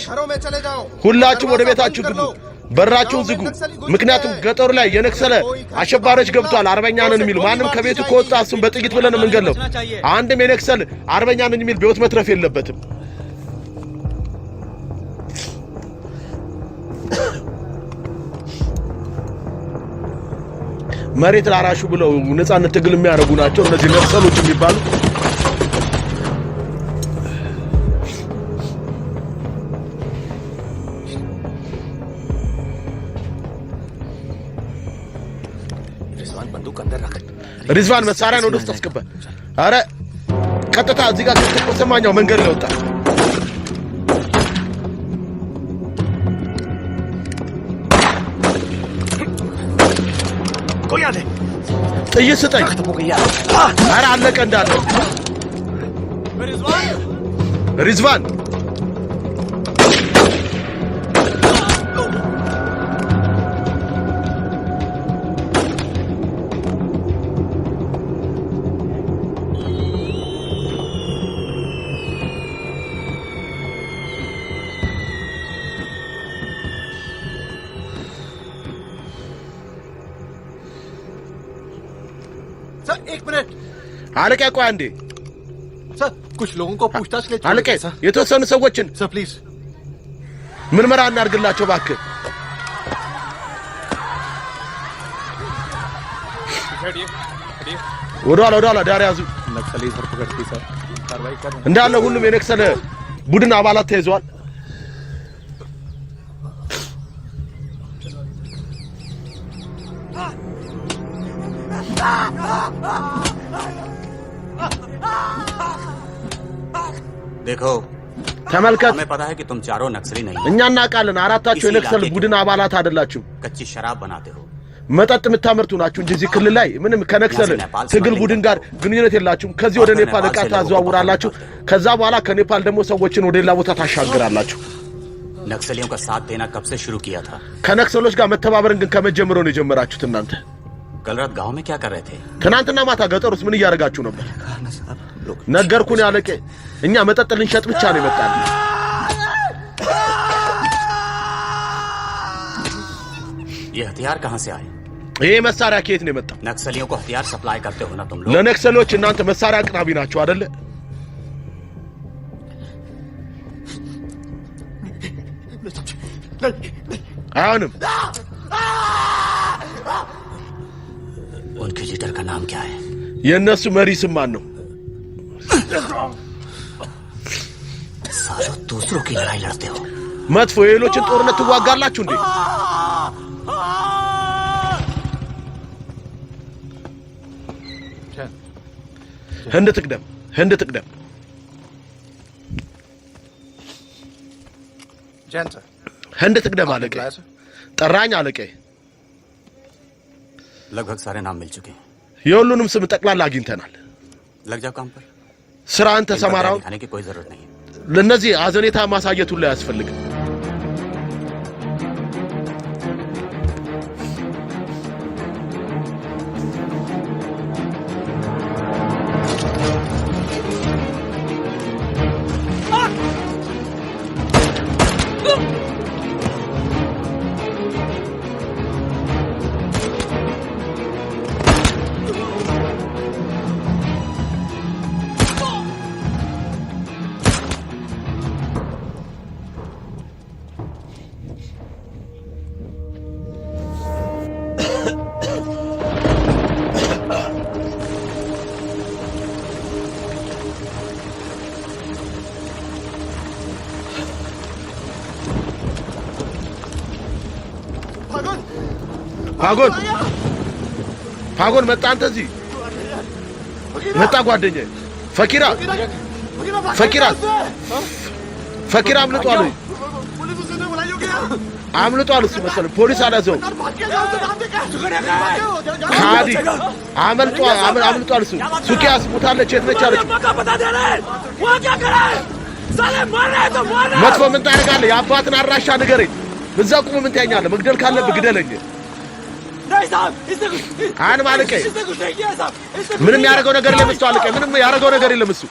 ሁላችሁም ወደ ቤታችሁ ግቡ በራችሁን ዝጉ ምክንያቱም ገጠሩ ላይ የነክሰለ አሸባሪዎች ገብቷል አርበኛ ነን የሚሉ ማንም ከቤቱ ከወጣ እሱን በጥይት ብለን እንገለው አንድም የነክሰለ አርበኛ ነን የሚል በህይወት መትረፍ የለበትም መሬት ላራሹ ብለው ነፃነት ትግል የሚያደርጉ ናቸው እነዚህ ነክሰሎች የሚባሉ ሪዝዋን መሳሪያን ወደ ውስጥ አስገባ አረ ቀጥታ እዚህ ጋር ከተሰማኛው መንገድ ላይ ወጣ कोई आ दे ጥይት ስጠኝ አረ አለቀ እንዳለ ሪዝዋን सर एक मिनट አለቀ ቆይ አንዴ सर कुछ लोगों को पूछताछ के लिए አለቀ የተወሰኑ ሰዎችን सर प्लीज ምርመራ እናርግላቸው እባክህ ወደኋላ ዳር ያዙ नक्सली धरपकड़ की सर कार्रवाई कर እንዳለ ሁሉም የነክሰለ ቡድን አባላት ተይዘዋል देखो ተመልከት हमें पता है कि तुम चारों नक्सली नहीं እኛ እናውቃለን አራታችሁ የነክሰል ቡድን አባላት አይደላችሁ कच्ची शराब बनाते हो መጠጥ የምታመርቱ ናችሁ እንጂ እዚህ ክልል ላይ ምንም ከነክሰል ትግል ቡድን ጋር ግንኙነት የላችሁም ከዚህ ወደ ኔፓል ዕቃ ታዘዋውራላችሁ ከዛ በኋላ ከኔፓል ደግሞ ሰዎችን ወደ ሌላ ቦታ ታሻግራላችሁ नक्सलियों का साथ देना कब से शुरू किया था ከነክሰሎች ጋር መተባበርን ግን ከመጀመሩ ነው የጀመራችሁት እናንተ कल रात गांव में क्या कर रहे थे ትናንትና ማታ ገጠሩስ ምን እያደረጋችሁ ነበር ነገርኩን ያለቀ እኛ መጠጥ ልንሸጥ ብቻ ነው የመጣን ये हथियार कहां से आए ይሄ መሳሪያ ከየት ነው የመጣው नक्सलियों को हथियार सप्लाई करते हो ना तुम लोग ለነክሰሎች እናንተ መሳሪያ አቅራቢ ናችሁ አይደለ አይሆንም उनके लीडर का नाम क्या है? የነሱ መሪ ስም ማን ነው? सालों दूसरों की लड़ाई लड़ते हो। መጥፎ የሌሎችን ጦርነት ትዋጋላችሁ እንዴ? ህንድ ትቅደም ህንድ ትቅደም አለቄ ጠራኝ አለቄ लगभग सारे नाम मिल चुके हैं। የሁሉንም ስም ጠቅላላ አግኝተናል። लग जाओ काम पर। ስራን ተሰማራው दिखाने की कोई जरूरत नहीं है। ለነዚህ አዘኔታ ማሳየቱ ላይ ያስፈልግ ፓጎን መጣ። አንተ እዚህ መጣ ጓደኛዬ ፈኪራ አምልጧል። እሱ መሰለህ ፖሊስ አላዘው ካዲ አምልጧል። እሱ ሱቂያስ ሞታለች። የት ነች አለች። መጥፎ ምን ታደርጋለህ? የአባትን አድራሻ ንገረኝ። እዛ ቁም ምን ታኛለህ? መግደል ካለብህ ግደለኝ። አን ማለቀ ምንም ያደረገው ነገር የለም። እሱ አለቀ ምንም ያደረገው ነገር የለም። እሱ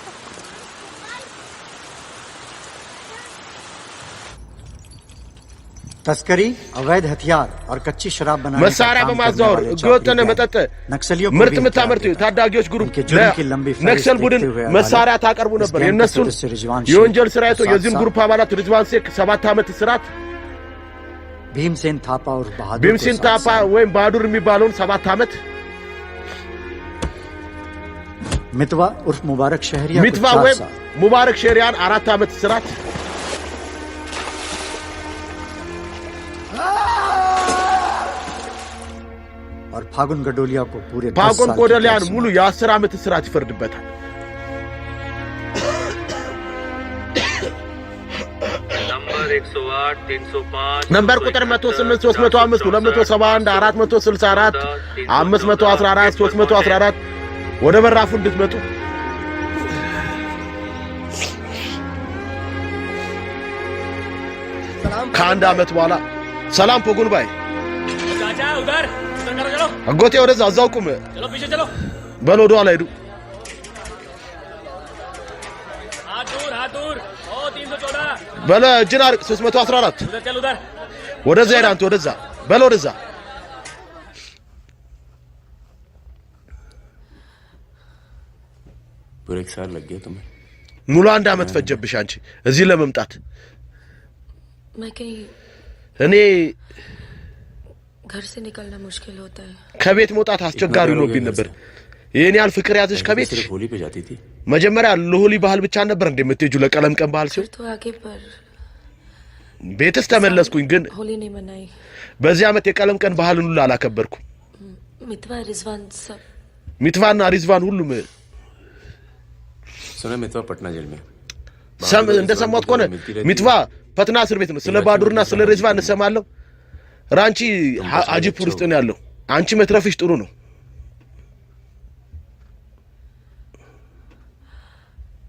तस्करी, अवैध हथियार और कच्ची शराब बनाने መሳሪያ በማዛወር ህገወጥነ መጠጥ ምርት የምታመርቱ ታዳጊዎች ግሩፕ ነክሰል ቡድን መሳሪያ ታቀርቡ ነበር። የነሱን የወንጀል ስራ አይቶ የዚህም ግሩፕ አባላት ሪዝዋን ሼክ 7 ዓመት እስራት भीमसेन थापा और बहादुर भीमसेन थापा ወይም በሃዱር የሚባለውን 7 ዓመት मितवा उर्फ मुबारक शहरिया मितवा ወይም मुबारक शहरिያን 4 ዓመት እስራት और फागुन गडोलिया को पूरे फागुन गडोलिያን ሙሉ የ10 ዓመት እስራት ይፈርድበታል። ነምበር ቁጥር 108 305 271 464 514 314 ወደ በራፉ እንድትመጡ ከአንድ ዓመት በኋላ ሰላም ፖጉን ባይ አጎቴ ወደዛ እዛው ቁም በል ወደ ኋላ ሄዱ በለ እጅን አርቅ 314 ወደዛ ሄድ አንተ ወደዛ በል ወደዛ ብሬክ ሳር ለገየ तुम ሙሉ አንድ ዓመት ፈጀብሽ አንቺ እዚህ ለመምጣት እኔ घर से निकलना मुश्किल होता है ከቤት መውጣት አስቸጋሪ ሆኖብኝ ነበር የኔ ያል ፍቅር ያዘሽ ከቤት होली पे जाती थी መጀመሪያ ለሆሊ ባህል ብቻ ነበር እንደምትሄጂው ለቀለም ቀን ባህል ሲሆን तो आगे पर ቤትስ ተመለስኩኝ ግን होली नहीं मनाई በዚህ ዓመት የቀለም ቀን ባህልን ሁሉ አላከበርኩም ሚትዋና ሪዝዋን ሁሉም सुना मितवा पटना जेल में እንደሰማሁት ከሆነ ሚትዋ ፐትና እስር ቤት ነው ስለ ባዱርና ስለ ሪዝዋን እንሰማለሁ ራንቺ አጂፑር ውስጥ ነው ያለው አንቺ መትረፍሽ ጥሩ ነው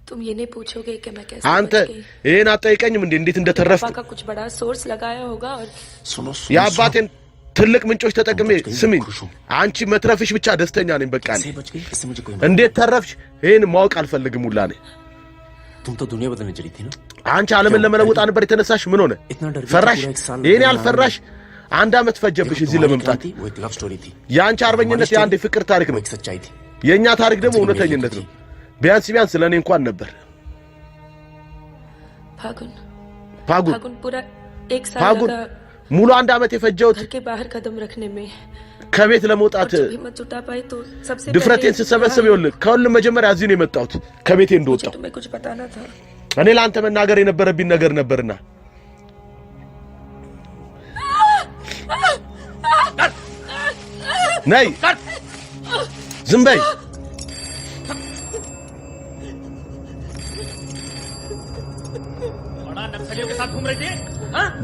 तुम ये नहीं पूछोगे कि मैं कैसे አንተ ይሄን አጠይቀኝም እንዴት እንደተረፍኩ पापा का कुछ बड़ा सोर्स लगाया होगा और የአባቴን ትልቅ ምንጮች ተጠቅሜ ስሚኝ አንቺ መትረፍሽ ብቻ ደስተኛ ነኝ በቃ እንዴት ተረፍሽ ይሄን ማወቅ አልፈልግም ሁላ ነኝ तुम तो दुनिया बदलने चली थी ना አንቺ ዓለምን ለመለወጥ ነበር የተነሳሽ ምን ሆነ ፈራሽ ይሄን ያልፈራሽ አንድ ዓመት ፈጀብሽ እዚህ ለመምጣት ያንቺ አርበኝነት የአንድ ፍቅር ታሪክ ነው የኛ ታሪክ ደግሞ እውነተኝነት ነው ቢያንስ ለኔ እንኳን ነበር फागुन पूरा एक साल ሙሉ አንድ አመት የፈጀውት घर के बाहर कदम रखने में ከቤት ለመውጣት हिम्मत जुटा पाई तो सबसे ድፍረቴን ስሰበስብ ይኸውልህ ከሁሉም መጀመሪያ እዚህ ነው የመጣሁት ከቤቴ እንደወጣሁ तुम्हें कुछ बताना था እኔ ላንተ መናገር የነበረብኝ ነገር ነበርና ነይ ዝም በይ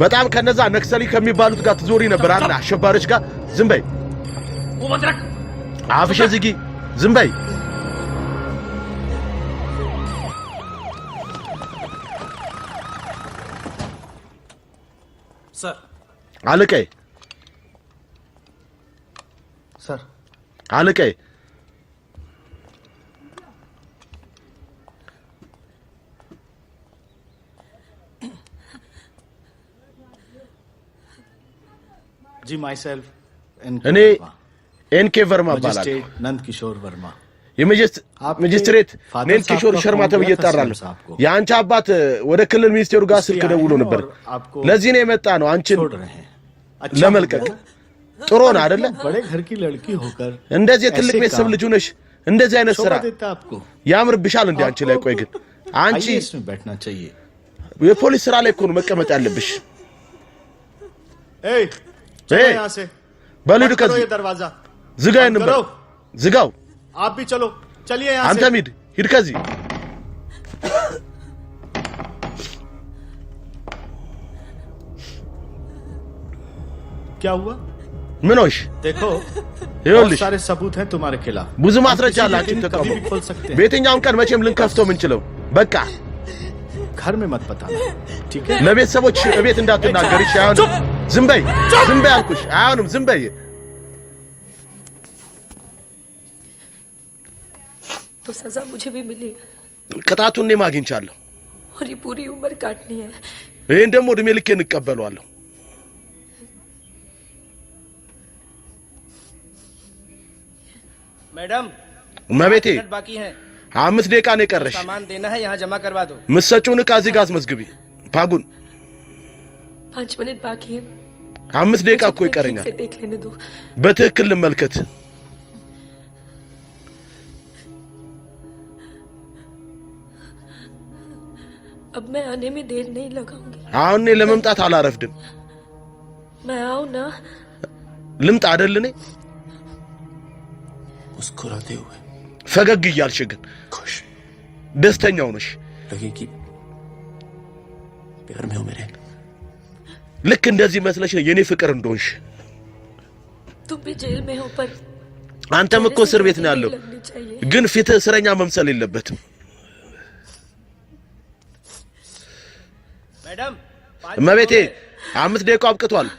በጣም ከነዛ ነክሰሊ ከሚባሉት ጋር ትዞሪ ነበር አና አሸባሪዎች ጋር ዝም በይ አፍሽ ዝጊ ዝም በይ सर አለቀይ सर አለቀይ जी माई सेल्फ እኔ ኤንኬ ቨርማ እባላለሁ नंद किशोर वर्मा የመጅስትሬት ኔል ኪሾር ሸርማ ተብዬ እጠራለሁ የአንቺ አባት ወደ ክልል ሚኒስቴሩ ጋር ስልክ ደውሎ ነበር ለዚህ ነው የመጣ ነው አንቺን ለመልቀቅ ጥሩ ነው አይደለ बड़े घर की लड़की होकर እንደዚህ ትልቅ ቤተሰብ ልጅ ሆነሽ እንደዚህ አይነት ስራ ያምርብሻል እንዴ አንቺ ላይ ቆይ ግን አንቺ इसमें बैठना चाहिए የፖሊስ ስራ ላይ እኮ ነው መቀመጥ ያለብሽ ए चलो यहां से በሉድ ከዚህ ये दरवाजा ዝጋይ ነበር ዝጋው आप भी चलो चलिए यहां से አንተ ሂድ ከዚህ क्या हुआ ምን ሆሽ देखो ይኸውልሽ सारे सबूत हैं तुम्हारे खिलाफ ብዙ ማስረጃ አላችሁ ተቀበሉ በየትኛውም ቀን መቼም ልንከፍተው ምንችለው በቃ घर में मत बताना ठीक है ለቤተሰቦች እቤት እንዳትናገር እሺ አይሆንም ዝም በይ አልኩሽ አይሆንም ዝም በይ तो सजा मुझे भी मिली ቅጣቱን እኔ ማግኝቻለሁ और ये पूरी उम्र काटनी है ይሄን ደግሞ እድሜ ልክ እንቀበለዋለሁ मैडम መቤቴ बाकी है 5 ደቂቃ ነው የቀረሽ सामान देना है यहाँ जमा करवा दो ምሰጪውን ዕቃ እዚህ ጋር አስመዝግቢ ፓጉን 5 मिनट बाकी है 5 ደቂቃ እኮ ይቀረኛል देख लेने दो በትክክል ልመልከት अब मैं आने में देर नहीं लगाऊंगी አሁን እኔ ለመምጣት አላረፍድም मैं आऊं ना ልምጣ አይደል እኔ मुस्कुराते हुए ፈገግ እያልሽ ግን खुश ደስተኛው ነሽ लगे कि प्यार में हो मेरे ልክ እንደዚህ መስለሽ የኔ ፍቅር እንደሆንሽ तुम भी जेल में हो पर አንተም እኮ እስር ቤት ነው ያለው ግን ፊት እስረኛ መምሰል የለበትም मैडम እመቤቴ 5 ደቂቃ አብቅቷል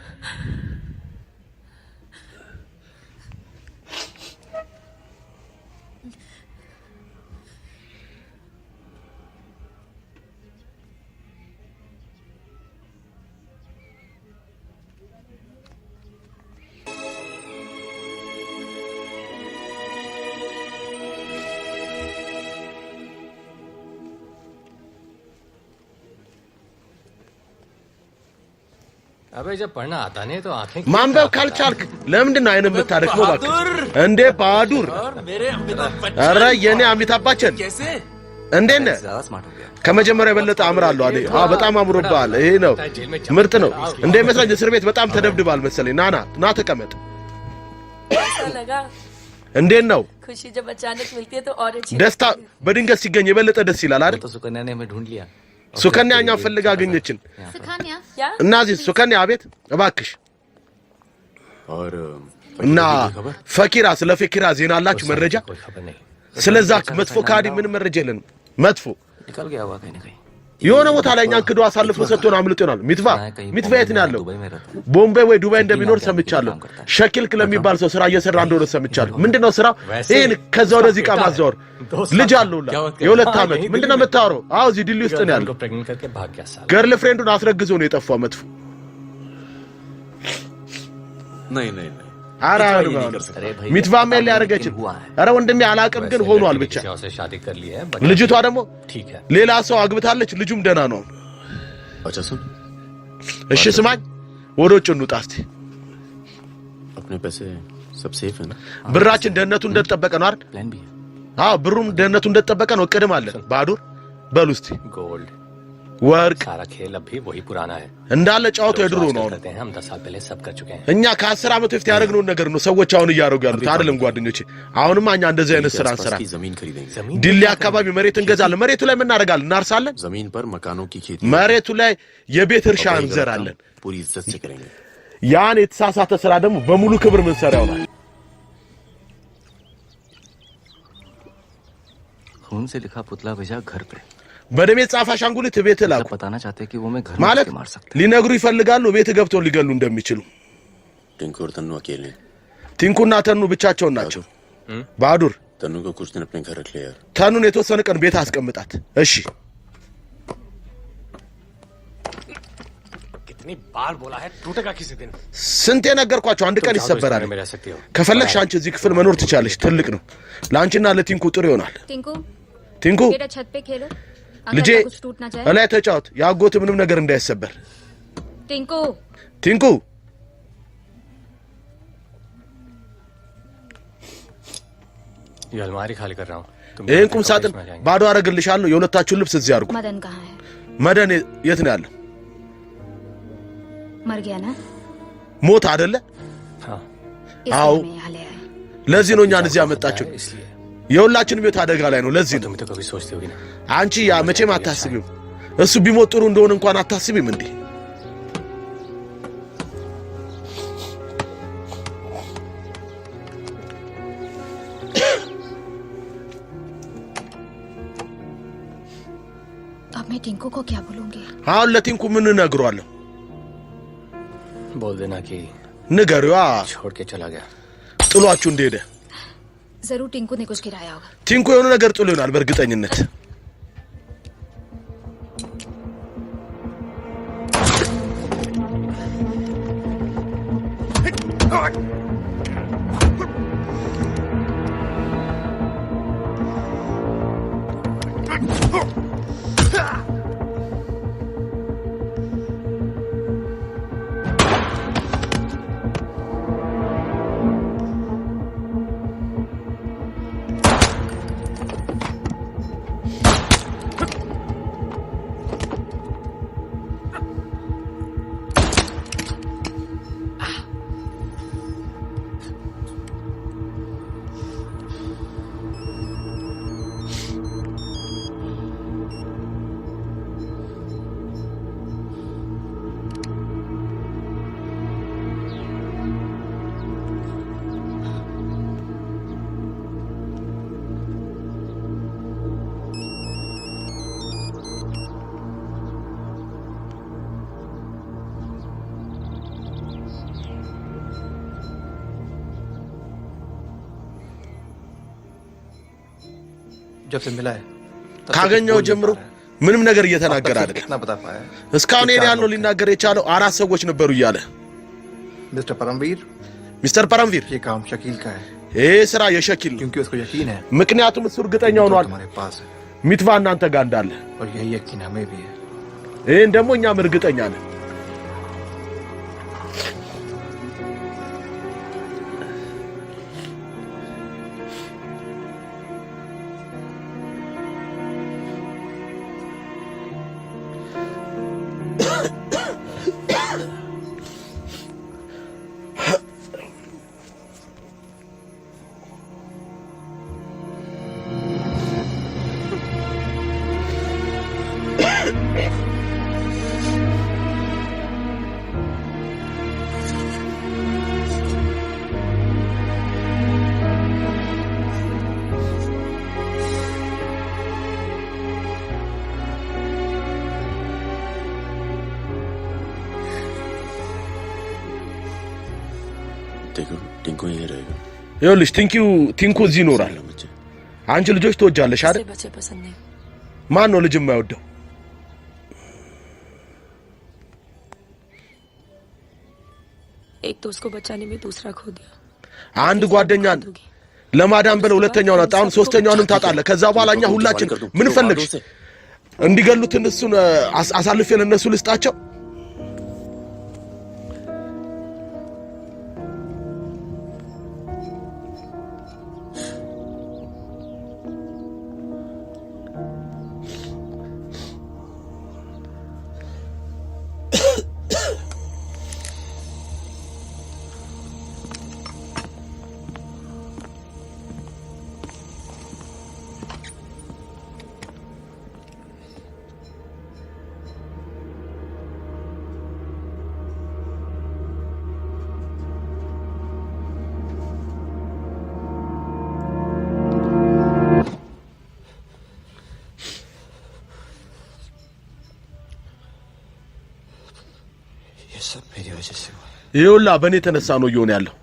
अबे जब पढ़ना आता नहीं तो आंखें ማንበብ ካልቻልክ ለምንድን ነው አይነ የምታደክመው እባክህ እንዴ ባዱር ኧረ የኔ አሚታብ በቸን እንዴት ነህ ከመጀመሪያ የበለጠ አምራለሁ አይደል በጣም አምሮብሃል ይሄ ነው ምርጥ ነው እንደ መስራጅ እስር ቤት በጣም ተደብድባል መሰለኝ ና ተቀመጥ ऐसा लगा እንዴት ነው खुशी जब अचानक मिलती है तो और अच्छी ደስታ በድንገት ሲገኝ የበለጠ ደስ ይላል አይደል तो सुकन्या ने हमें ढूंढ लिया ሱከንያ እኛን ፈልጋ አገኘችን क्या እናዚህ ሱከንያ አቤት እባክሽ और እና ፈኪራ ስለ ፈኪራ ዜና አላችሁ መረጃ कोई खबर नहीं ስለዛ መጥፎ ካዲ ምን መረጃ የለንም መጥፎ निकल गया हुआ कहीं ना कहीं የሆነ ቦታ ላይ እኛን ክዶ አሳልፎ ሰጥቶን አምልጦናል ሚትፋ የት ነው ያለው ቦምቤ ወይ ዱባይ እንደሚኖር ሰምቻለሁ ሸኪል ለሚባል ሰው ስራ እየሰራ እንደሆነ ሰምቻለሁ ምንድነው ስራው ይሄን ከዛ ወደዚህ ቃ ማዛወር ልጅ አለውላ የሁለት ዓመት ምንድነው የምታወራው አው እዚህ ዲሊ ውስጥ ነው ያለው प्रेग्नेंट करके भाग गया साला ገርል ፍሬንዱን አስረግዞ ነው የጠፋው መጥፎ नहीं አራ ሚትፋም ላይ ያረጋችን አረ ወንድሜ አላቅም ግን ሆኗል ብቻ से शादी कर ली है ልጅቷ ደግሞ ठीक है ሌላ ሰው አግብታለች ልጁም ደና ነው अच्छा सुन እሺ ስማኝ ወዶጭ እንውጣ እስቲ अपने पैसे सब सेफ है ना ብራችን ደህንነቱ እንደተጠበቀ ነው አይደል प्लान भी है ብሩም ደህንነቱ እንደተጠበቀ ነው እቅድም አለ ባዱር በሉ እስቲ गोल्ड ወርቅ सारा खेल अब भी वही पुराना है እንዳለ ጫውቶ የድሮ ነው हम 10 साल पहले सब कर चुके हैं እኛ ከ10 ዓመት በፊት ያደረግነው ነገር ነው ሰዎች አሁን ያያረጉ ያሉት አይደለም ጓደኞቼ አሁንማ እኛ እንደዚህ አይነት ስራ እንሰራ जमीन खरीदेंगे ዲሌ አካባቢ መሬት እንገዛለን መሬቱ ላይ ምን እናደርጋለን እናርሳለን जमीन पर मकानों की खेती መሬቱ ላይ የቤት እርሻ እንዘራለን पूरी इज्जत से करेंगे ያን የተሳሳተ ስራ ደግሞ በሙሉ ክብር ምን ሰራው ነው खून से लिखा पुतला भेजा घर पे በደም የጻፈ አሻንጉሊት ቤት ላኩ बताना चाहते हैं कि वो मैं घर ማለት में मार सकता ሊነግሩ ይፈልጋሉ ቤት ገብተው ሊገሉ እንደሚችሉ टिंकू और तन्नू अकेले ቲንኩና ተኑ ብቻቸውን ናቸው ባዱር तन्नू को कुछ दिन अपने घर रख ले यार ተኑን የተወሰነ ቀን ቤት አስቀምጣት እሺ कितनी बार बोला है टूटेगा किसी दिन ስንቴ ነገርኳቸው አንድ ቀን ይሰበራል ከፈለግሽ አንቺ እዚህ ክፍል መኖር ትቻለሽ ትልቅ ነው ላንቺና ለቲንኩ ጥሩ ይሆናል ቲንኩ बेटा छत पे खेलो ልጄ अंदर कुछ टूट ना जाए እላይ ተጫወት ያጎት ምንም ነገር እንዳይሰበር टिंकू ቲንኩ ये अलमारी खाली कर रहा हूं ይሄን ቁም ሳጥን ባዶ አረግልሻለሁ የሁለታችሁን ልብስ እዚህ አድርጉ मदन कहाँ है መደን የት ነው ያለው मर गया ना ሞት አይደለ አዎ इसलिए मैं यहाँ ले आया ለዚህ ነው እኛን እዚህ ያመጣችሁ इसलिए የሁላችንም ቤት አደጋ ላይ ነው ለዚህ ነው तुम तो कभी सोचते होगी ना አንቺ ያ መቼም አታስቢም እሱ ቢሞት ጥሩ እንደሆነ እንኳን አታስቢም እንዴ अब मैं टिंकू को क्या बोलूंगी አሁን ለቲንኩ ምን ነግሯለሁ बोल देना कि ንገሪዋ छोड़ के चला गया ጥሏችሁ እንደሄደ जरूर टिंकू ने कुछ गिराया होगा ቲንኩ የሆነ ነገር ጥሎ ይሆናል በእርግጠኝነት जब से मिला है ካገኘው ጀምሮ ምንም ነገር እየተናገረ አይደለም कितना बता पाया እስካሁን እኔ ያለው ሊናገር የቻለው አራት ሰዎች ነበሩ እያለ मिस्टर परमवीर ሚስተር ፐረምቪር ये काम शकील का है ይሄ ስራ የሸኪል ነው क्योंकि उसको यकीन है ምክንያቱም እሱ እርግጠኛ ሆኗል तुम्हारे पास है ሚትባ እናንተ ጋር እንዳለ और यही यकीन हमें भी है ይሄን ደግሞ እኛም እርግጠኛ ነን देखो टिंकू यही रहेगा ይኸውልሽ ቲንኩ እዚህ ይኖራል አንቺ ልጆች ትወጃለሽ አይደል बच्चे पसंद नहीं ማን ነው ልጅ የማይወደው एक तो उसको बचाने में दूसरा खो दिया አንድ ጓደኛን ለማዳን ብለው ሁለተኛውን አጣ አሁን ሶስተኛውንም ታጣለ ከዛ በኋላ እኛ ሁላችን ምን ፈልግሽ እንዲገሉት እነሱን አሳልፈን እነሱ ልስጣቸው ይውላ በኔ ተነሳ ነው ይሆን ያለው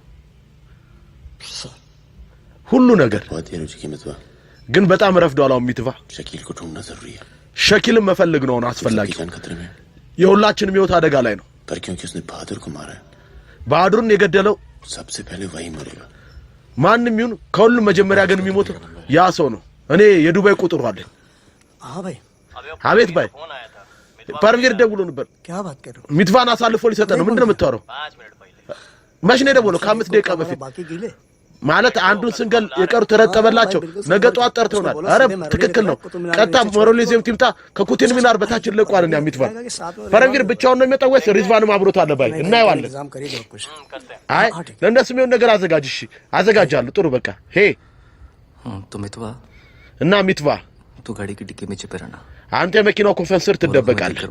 ሁሉ ነገር ግን በጣም ረፍዷል አሁን ሚትባ ሸኪልን መፈልግ ነው አስፈላጊ የሁላችንም ህይወት አደጋ ላይ ነው ባድሩን የገደለው ማንንም ይሁን ከሁሉም መጀመሪያ ግን የሚሞተው ያ ሰው ነው እኔ የዱባይ ቁጥሩ አለኝ አቤት ባይ ፓርቪር ደውሎ ነበር ሚትቫን አሳልፎ ሊሰጠ ነው ምንድነው የምታወራው ማሽ ነው ደውሎ ከ5 ደቂቃ በፊት ማለት አንዱን ስንገል የቀሩ ተረቀበላቸው ነገ ጧት ጠርተውናል አረ ትክክል ነው ቀጣ ሞሮሊዝም ቲምታ ከኩቲን ሚናር በታች ለቋል ነው ሚትቫን ፓርቪር ብቻውን ነው የሚመጣው ወይስ ሪዝቫንም አብሮት አለ ባይ እናይዋለን አይ ለእነሱ የሚሆን ነገር አዘጋጅ እሺ አዘጋጃለሁ ጥሩ በቃ ሄ ሚትቫ እና ሚትቫ तू गाड़ी की डिक्की में छिपे रहना አንተ መኪናው ኮንፈንሰር ትደበቃለህ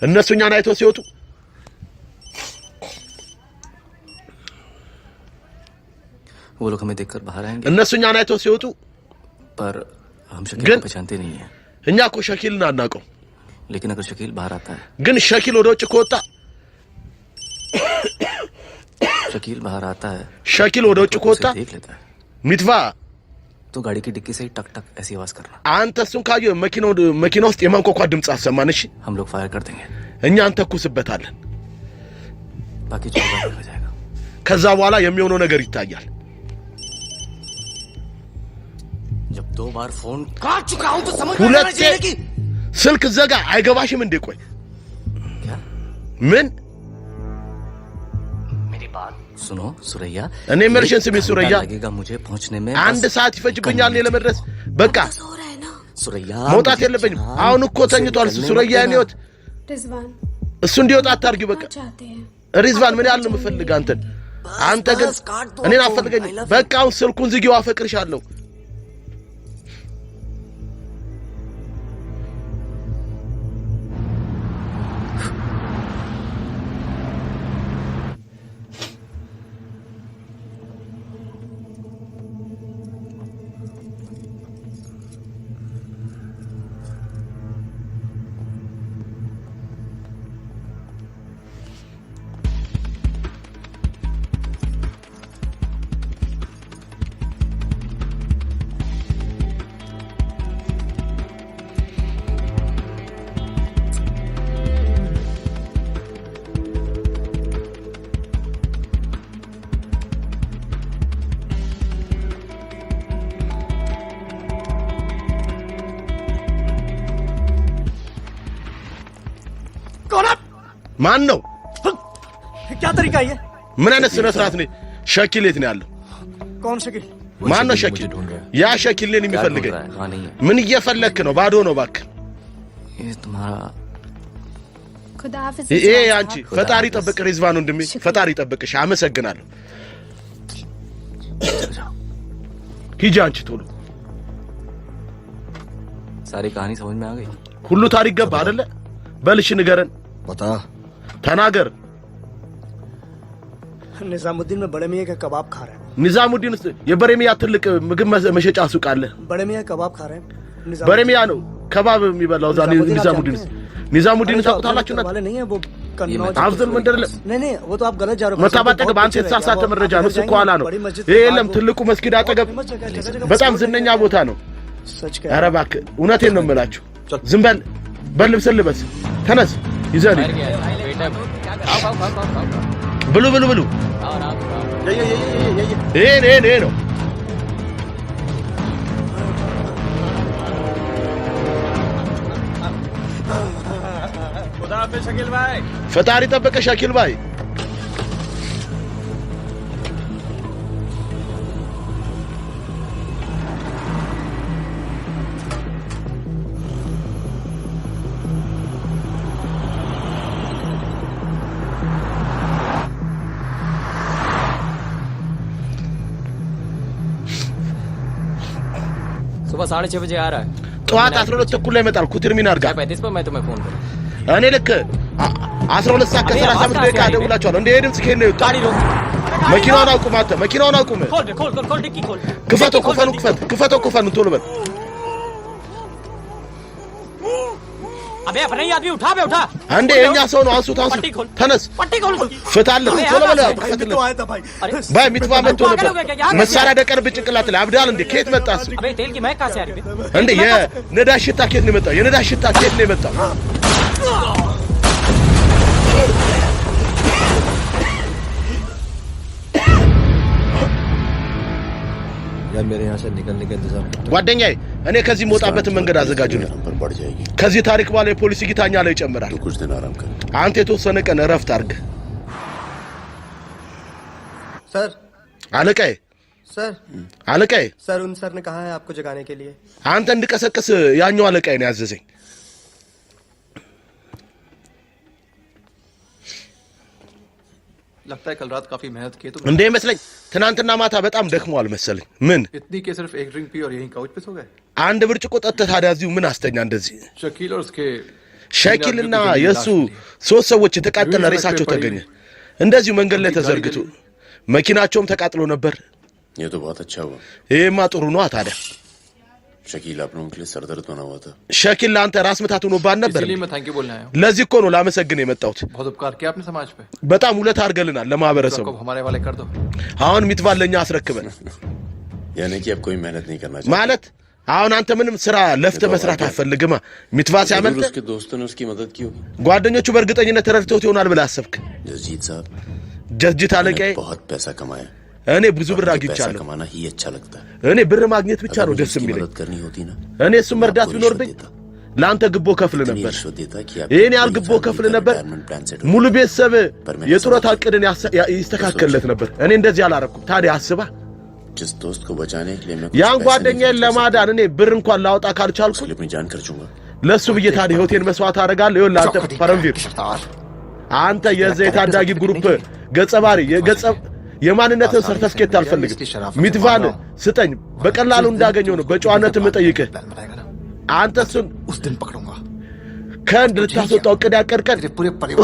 እነሱ እኛን አይተው ሲወጡ वो लोग हमें देखकर बाहर आएंगे እነሱ እኛን አይተው ሲወጡ पर हम शकील को पहचानते नहीं है እኛ እኮ ሸኪልን አናውቀው लेकिन अगर शकील बाहर आता है ግን ሸኪል ወደ ውጭ ከወጣ शकील बाहर आता है ሸኪል ወደ ውጭ ከወጣ ሚትቫ तो गाड़ी की डिक्की से ही टक टक ऐसी आवाज करना አንተ እሱን ካየው መኪና ውስጥ የማንኳኳ ድምጽ አሰማን እሺ हम लोग फायर कर देंगे እኛ እንተኩስበታለን बाकी जो होगा हो जाएगा ከዛ በኋላ የሚሆነው ነገር ይታያል जब 2 बार फोन काट चुका हूं तो समझ में ሁለቴ आना चाहिए कि ስልክ ዘጋ አይገባሽም እንዴ ቆይ क्या ምን सुनो सुरैया እኔ ኢመርጀንሲ ቤት ሱረያ लगेगा मुझे पहुंचने में አንድ ሰዓት ይፈጅብኛል እኔ ለመድረስ በቃ सुरैया መውጣት የለብኝም አሁን እኮ ተኝቷል ሱረያ ያኔውት रिजवान እሱ እንዲወጣ አታርጊው በቃ ሪዝቫን ምን ያህል ነው የምፈልግ አንተ ግን እኔን አፈልገኝ በቃ አሁን ስልኩን ዝጊው አፈቅርሻለሁ ማን ነው क्या तरीका है ምን አይነት ስነ ስርዓት ነው ሸኪል የት ነው ያለው कौन शकील ማን ነው ሸኪል ያ ሸኪል ነኝ የሚፈልገኝ ምን እየፈለክ ነው ባዶ ነው ባክ ये तुम्हारा खुदा हाफिज ይሄ አንቺ ፈጣሪ ጠብቅ ሪዝቫን ወንድሜ ፈጣሪ ጠብቅሽ አመሰግናለሁ ሂጂ አንቺ ቶሎ सारी कहानी समझ में आ गई ሁሉ ታሪክ ገባ አይደለ በልሽ ንገረን बता ተናገር निजामुद्दीन में बड़े मियां का कबाब खा रहे हैं ኒዛሙዲን የበረሚያ ትልቅ ምግብ መሸጫ ሱቅ አለ बड़े मियां कबाब खा रहे हैं በረሚያ ነው ከባብ የሚበላው ዛ ኒዛሙዲን ታውቁታላችሁና वाले नहीं है वो कन्नौज አብዱል መንደር नहीं नहीं वो तो आप गलत जा रहे हो መታባጠቅ ባንተ የተሳሳተ መረጃ ነው እሱ ኋላ ነው ይሄ የለም ትልቁ መስጊድ አጠገብ በጣም ዝነኛ ቦታ ነው सच ኧረ እባክህ እውነቴን ነው የምላችሁ ዝም በል ልብስ ልበስ ተነስ ይዘን ብሉ ይሄ ነው खुदा हाफिज शकील भाई ፈጣሪ ጠበቀ ሸኪል ባይ सुबह 6:30 बजे आ रहा है ጠዋት 12 ተኩል ላይ ይመጣል ኩትር ሚናር ጋር 35 पर मैं तुम्हें फोन करूं እኔ ልክ 12 ሰዓት ከ35 ደቂቃ ደውላችኋለሁ እንደ ሄድም ስኬት ነው गाड़ी रोक መኪናውን አቁም አንተ መኪናውን አቁም खोल डिक्की खोल ክፈተው ቶሎ በል अबे अपने ही आदमी उठा बे उठा አንዴ የኛ ሰው ነው አንሱት አንሱት ተነስ ፍታለት ቶሎ በለ ባይ ሚትባ መጥቶ ነበር መሳሪያ ደቀር በጭንቅላት ላይ አብዳል እንዴ ከየት መጣስ अबे तेल की महक कहां से आ रही है እንዴ የነዳጅ ሽታ ከየት ነው የመጣው የነዳጅ ሽታ ከየት ነው የመጣው यार मेरे यहाँ से निकलने का इंतजाम ጓደኛዬ እኔ ከዚህ መውጣበትን መንገድ አዘጋጁልኝ ከዚህ ታሪክ በኋላ የፖሊስ ጊታኛ ላይ ይጨምራል कुछ दिन आराम कर አንተ የተወሰነ ቀን እረፍት አድርግ सर አለቃዬ सर አለቃዬ सर उन सर ने कहा है आपको जगाने के लिए አንተ እንድቀሰቅስ ያኛው አለቃዬ ነው ያዘዘኝ लगता है कल रात काफी मेहनत की तो እንዴ መስለኝ ትናንትና ማታ በጣም ደክሟል መሰለኝ ምን इतनी के सिर्फ एक ड्रिंक पी और यहीं काउच पे सो गए አንድ ብርጭቆ ጠጥተህ ታዲያ እዚሁ ምን አስተኛ እንደዚህ शकील और उसके ሸኪልና የሱ ሶስት ሰዎች የተቃጠለ ሬሳቸው ተገኘ እንደዚሁ መንገድ ላይ ተዘርግቶ መኪናቸውም ተቃጥሎ ነበር ये तो बहुत अच्छा हुआ ይሄማ ጥሩ ነው ታዲያ शकील आप लोगों के लिए सर दर्द बना हुआ था ሸኪል አንተ ራስ ምታት ሆኖብህ ነበር इसलिए मैं थैंक यू बोलने आया हूं ለዚህ እኮ ነው ላመሰግን የመጣሁት बहुत उपकार किया आपने समाज पे በጣም ውለታ አድርገልናል ለማህበረሰቡ हमारे वाले कर दो አሁን ሚትባለኛ አስረክበን यानी कि अब कोई मेहनत नहीं करना चाहिए ማለት አሁን አንተ ምንም ስራ ለፍተ መስራት አትፈልግማ ሚትባ ሲያመልጥ उसके दोस्तों ने उसकी मदद की होगी ጓደኞቹ በእርግጠኝነት ተረድተውት ይሆናል ብለህ አሰብክ जसजीत साहब ጀስጂት አለቃዬ बहुत पैसा कमाया እኔ ብዙ ብር አግኝቻለሁ कमाना ही अच्छा लगता है እኔ ብር ማግኘት ብቻ ነው ደስ የሚለኝ मदद करनी होती ना እኔ እሱን መርዳት ቢኖርብኝ ለአንተ ግቦ ከፍል ነበር ይሄን ያህል ግቦ ከፍል ነበር ሙሉ ቤተሰብ የጡረታ ዕቅድን ይስተካከልለት ነበር እኔ እንደዚህ አላረኩም ታዲያ አስባ जिस दोस्त को बचाने के लिए मैं ያን ጓደኛዬን ለማዳን እኔ ብር እንኳን ላውጣ ካልቻልኩ अपनी जान खर्चूंगा ለሱ ብዬ ታዲያ ህይወቴን መስዋዕት አደርጋለሁ ይኸውልህ አንተ ፈረንቪር አንተ የዚህ ታዳጊ ግሩፕ ገጸ ባህሪ የማንነትን ሰርተፍኬት አልፈልግም ሚትቫን ስጠኝ በቀላሉ እንዳገኘው ነው በጨዋነት የምጠይቅህ አንተ እሱን उस दिन पकड़ूंगा ከንድ ልታስወጣው ዕቅድ ያቀድከን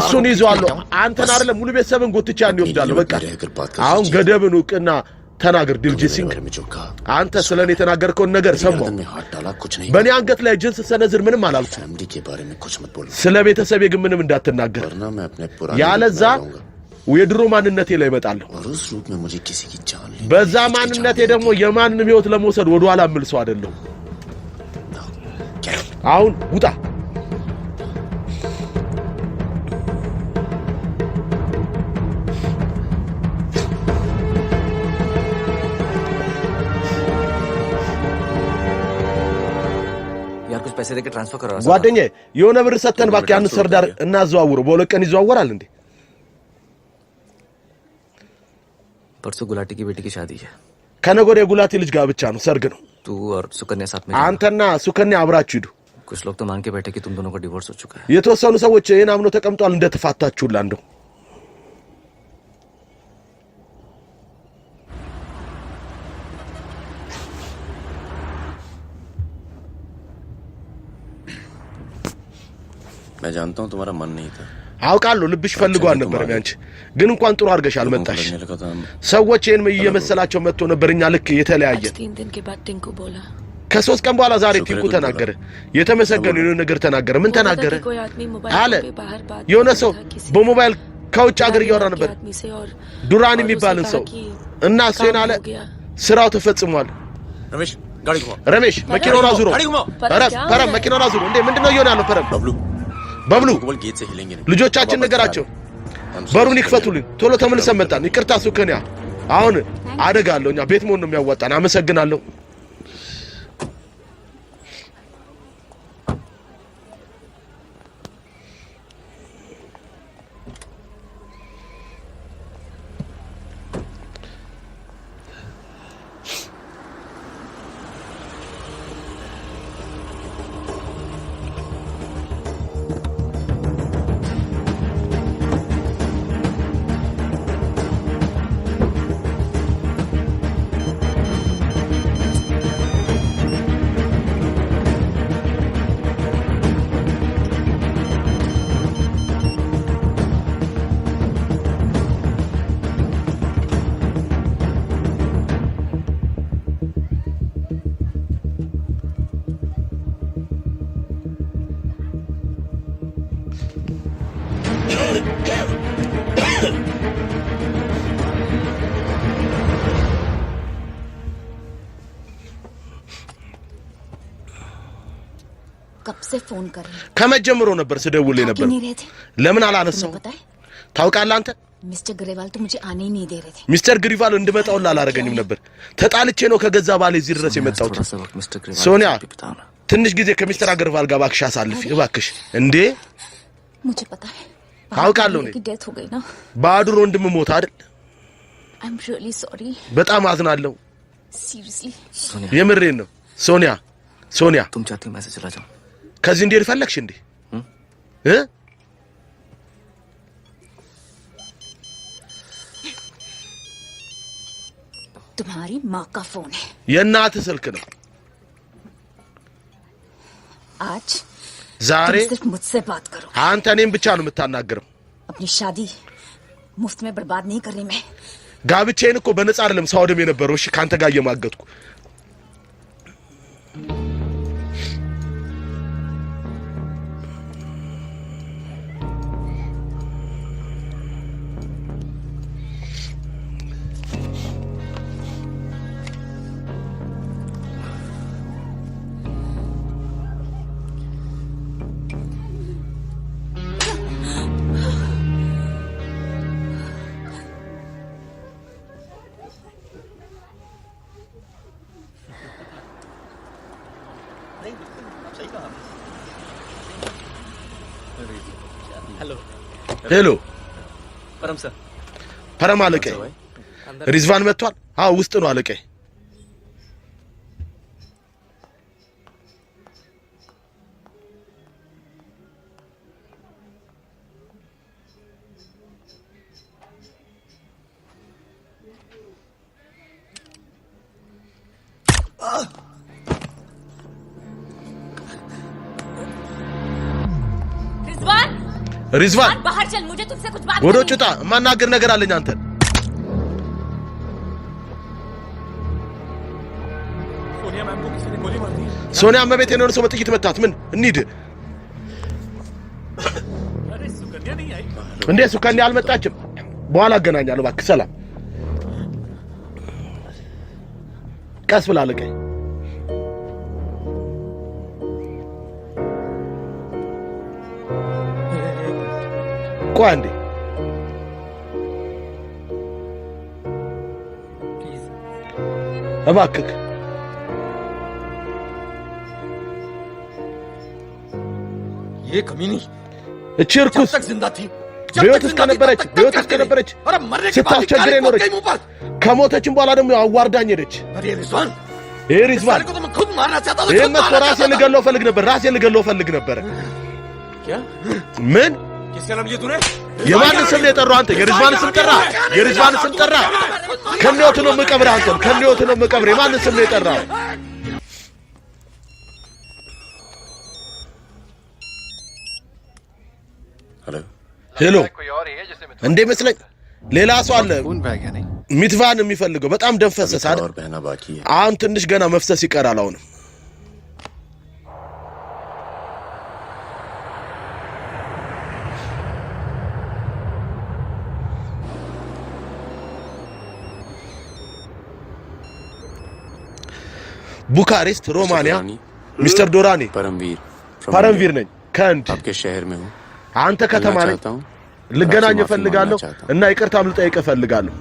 እሱን ይዟለሁ አንተን አይደለም ሙሉ ቤተሰብን ጎትቻ እንወስዳለሁ በቃ አሁን ገደብን ዕውቅና ተናገር ዲልጂ ሲንግ አንተ ስለኔ የተናገርከውን ነገር ሰማሁ በእኔ አንገት ላይ ጅንስ ሰነዝር ምንም አላልኩም ስለ ቤተሰቤ ግን ምንም እንዳትናገር ያለዛ የድሮ ማንነቴ ላይ እመጣለሁ በዛ ማንነቴ ደግሞ የማንንም ህይወት ለመውሰድ ወደ ኋላ ምልሰው አይደለም አሁን ውጣ यार कुछ पैसे देके ट्रांसफर करा ጓደኛዬ የሆነ ብር ሰተን ባክ ያን ሰርዳር እናዘዋውሩ በሁለት ቀን ይዘዋወራል እንዴ परसों गुलाटी की बेटी की शादी है ከነገ የጉላቴ ልጅ ጋር ብቻ ነው ሰርግ ነው तू और सुकन्या साथ में አንተና ሱከንያ አብራችሁ ሂዱ कुछ लोग तो मान के बैठे कि तुम दोनों का डिवोर्स हो चुका है የተወሰኑ ሰዎች ይሄን አምኖ ተቀምጧል እንደተፋታችሁላ እንደው मैं जानता हूं तुम्हारा मन नहीं था አውቃለሁ ልብሽ ፈልጓል ነበር ያንቺ ግን እንኳን ጥሩ አድርገሽ አልመጣሽ ሰዎች ይሄን እየመሰላቸው መጥቶ ነበር እኛ ልክ የተለያየ 3 दिन के बाद टिंकू बोला ከሶስት ቀን በኋላ ዛሬ ቲንኩ ተናገረ የተመሰገነ የሆነ ነገር ተናገረ ምን ተናገረ አለ የሆነ ሰው በሞባይል ከውጭ ሀገር እያወራ ነበር ዱራን የሚባልን ሰው እና እሱን አለ ስራው ተፈጽሟል ረሜሽ መኪናውን አዙሮ ፐረም መኪናውን አዙሮ እንዴ ምንድነው እየሆነ ያለው ፐረም በብሉ ልጆቻችን ነገራቸው በሩን ይክፈቱልን ቶሎ ተመልሰን መጣን ይቅርታ ሱከንያ አሁን አደጋለሁ እኛ ቤት መሆን ነው የሚያዋጣን አመሰግናለሁ कब से फोन कर रही ከመጀመሩ ነበር ስደውል ነበር ለምን አላነሳው ታውቃለህ አንተ मिस्टर ग्रेवाल तो मुझे आने ही नहीं दे रहे थे ሚስተር ግሪቫል እንድመጣውላ አላረገኝም ነበር ተጣልቼ ነው ከገዛ ባለ እዚህ ድረስ የመጣሁት ሶኒያ ትንሽ ጊዜ ከሚስተር አገርቫል ጋር ባክሽ አሳልፊ እባክሽ እንዴ मुझे पता है ታውቃለህ ነው डेथ हो गई ना ባዱር ወንድም ሞት አይደል आई एम रियली सॉरी በጣም አዝናለሁ सीरियसली የምሬን ነው ሶኒያ तुम चाहती हो मैं से चला जाऊं ከዚህ እንዴት ፈለግሽ እንዴ तुम्हारी माँ का फोन है የእናት ስልክ ነው आज ዛሬ तुम सिर्फ मुझसे बात करो አንተ እኔን ብቻ ነው የምታናግረው अपनी शादी मुफ्त में बर्बाद नहीं कर रही मैं ጋብቼን እኮ በነፃ አይደለም ሳውደም የነበረው እሺ ካንተ ጋር የማገጥኩ ሄሎ परम सर परम አለቀ ሪዝቫን መጥቷል አዎ ውስጥ ነው አለቀ रिजवान बाहर चल मुझे तुमसे कुछ बात ወደ ጭጣ ማናገር ነገር አለኝ አንተ ሶኒያ መቤቴ ነው ሰው በጥይት መታት ምን እንሂድ እንዴ ሱከኛ አልመጣችም በኋላ አገናኛለሁ እባክህ ሰላም ቀስ ብላ አለቀኝ ቋንዴ እባክህ ये कमीनी እቺርኩስ तक जिंदा थी በህይወት እስከነበረች ስታስቸግረኝ ኖረች ከሞተችም በኋላ ደግሞ አዋርዳኝ ሄደች ሪዝዋን को तो मैं खुद मारना चाहता था ይሄን መጥቶ ራሴን ልገለው ፈልግ ነበር क्या ምን किसका नाम लिया तूने የማን ስም ነው የጠራው አንተ የሪዝዋን ስም ጠራ ከነውት ነው መቀብር አንተ ከነውት ነው መቀብር የማን ስም ነው የጠራው ሄሎ እንዴ መስለኝ ሌላ ሰው አለ ሚትቫን የሚፈልገው በጣም ደም ፈሰሰ አይደል አሁን ትንሽ ገና መፍሰስ ይቀራል አሁን बुखारेस्ट रोमानिया मिस्टर डोरानी परमवीर ነኝ ከንድ आपके शहर में हूं አንተ ከተማ ነኝ ልገናኝ እፈልጋለሁ እና ይቅርታም ልጠይቅ እፈልጋለሁ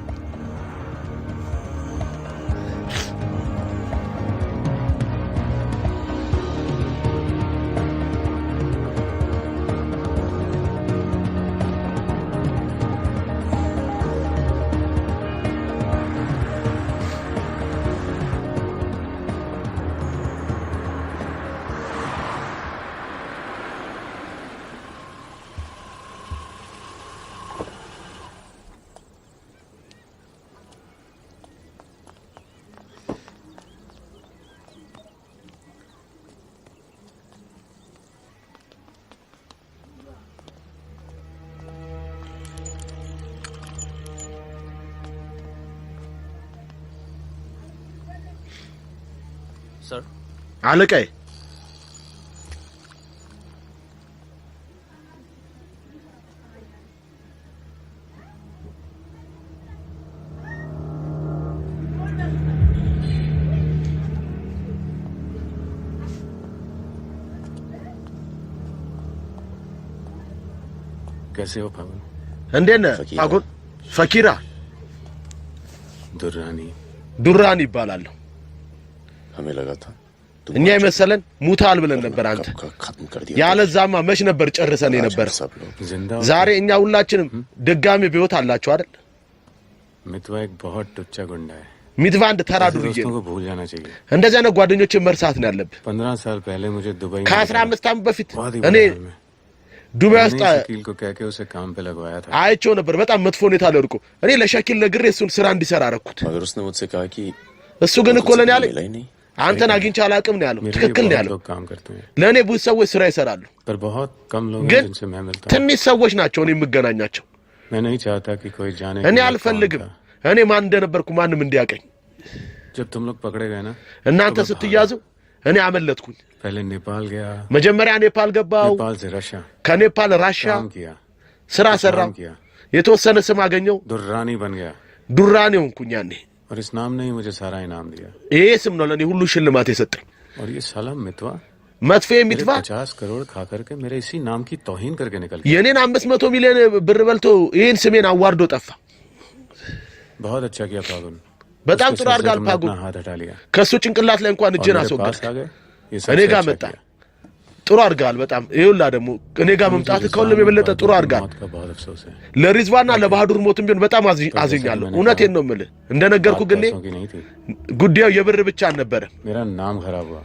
सर አለቀይ कैसे हो पवन? እንዴነ ፋጉን ፈኪራ ዱራኒ ይባላል हमें लगा था እኛ የመሰለን ሙታል ብለን ነበር አንተ ያለዛማ መች ነበር ጨርሰን ነበር ዛሬ እኛ ሁላችንም ድጋሚ ቢወት አላችሁ አይደል मितवा एक बहुत टुच्चा गुंडा है ሚትቫ አንድ ተራ ዱርዬ दोस्तों को भूल जाना चाहिए እንደዚህ አይነት ጓደኞችን መርሳት ነው ያለብህ 15 साल पहले मुझे दुबई ከ15 ዓመት በፊት እኔ ዱባይ ውስጥ शकील को कह के उसे काम पे लगवाया था አይቼው ነበር በጣም መጥፎ ሁኔታ ላይ ወድቆ እኔ ለሸኪል ነግሬ እሱን ስራ እንዲሰራ አረኩት मगर उसने मुझसे कहा कि እሱ ግን እኮ ለኔ ያለ አንተን አግኝቼ አላቅም ነው ያለው ትክክል ነው ያለው ለኔ ብዙ ሰዎች ስራ ይሰራሉ पर बहुत कम लोग ግን जिनसे मैं मिलता ትንሽ ሰዎች ናቸው እኔ የምገናኛቸው मैं नहीं चाहता कि कोई जाने እኔ አልፈልግም እኔ ማን እንደነበርኩ ማንም እንዲያቀኝ जब तुम लोग पकड़े गए ना እናንተ ስትያዙ እኔ አመለጥኩኝ पहले नेपाल गया መጀመሪያ ኔፓል ገባው नेपाल से रशिया ከኔፓል ራሽያ काम किया ስራ ሰራው የተወሰነ ስም አገኘው दुर्रानी बन गया ዱራኔ ሆንኩኝ ያኔ और इस नाम ने ही मुझे सारा इनाम दिया ይሄ ስም ነው ለኔ ሁሉ ሽልማት የሰጠኝ और ये साला मितवा መጥፌ ሚትቫ 50 करोड़ खा करके मेरे इसी नाम की तौहीन करके निकल गया የኔን 500 ሚሊዮን ብር በልቶ ይሄን ስሜን አዋርዶ ጠፋ बहुत अच्छा किया फागुन በጣም ጥሩ አድርጋል ፋጉን हाथ हटा लिया ከሱ ጭንቅላት ላይ እንኳን እጄን አስወገድክ እኔ ጋር መጣ ጥሩ አድርጋል በጣም ይውላ ደግሞ እኔ ጋር መምጣት ከሁሉም የበለጠ ጥሩ አድርጋል ለሪዝዋና ለባህዱር ሞትም ቢሆን በጣም አዝኛለሁ እውነቴን ነው የምልህ እንደነገርኩ ግን ጉዳዩ የብር ብቻ አልነበረም मेरा नाम खराब हुआ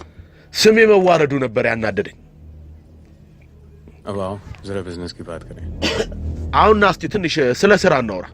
ስሜ መዋረዱ ነበር ያናደደኝ अब आओ जरा बिजनेस की बात करें አሁን ናስቲ ትንሽ ስለ ስራ እናውራ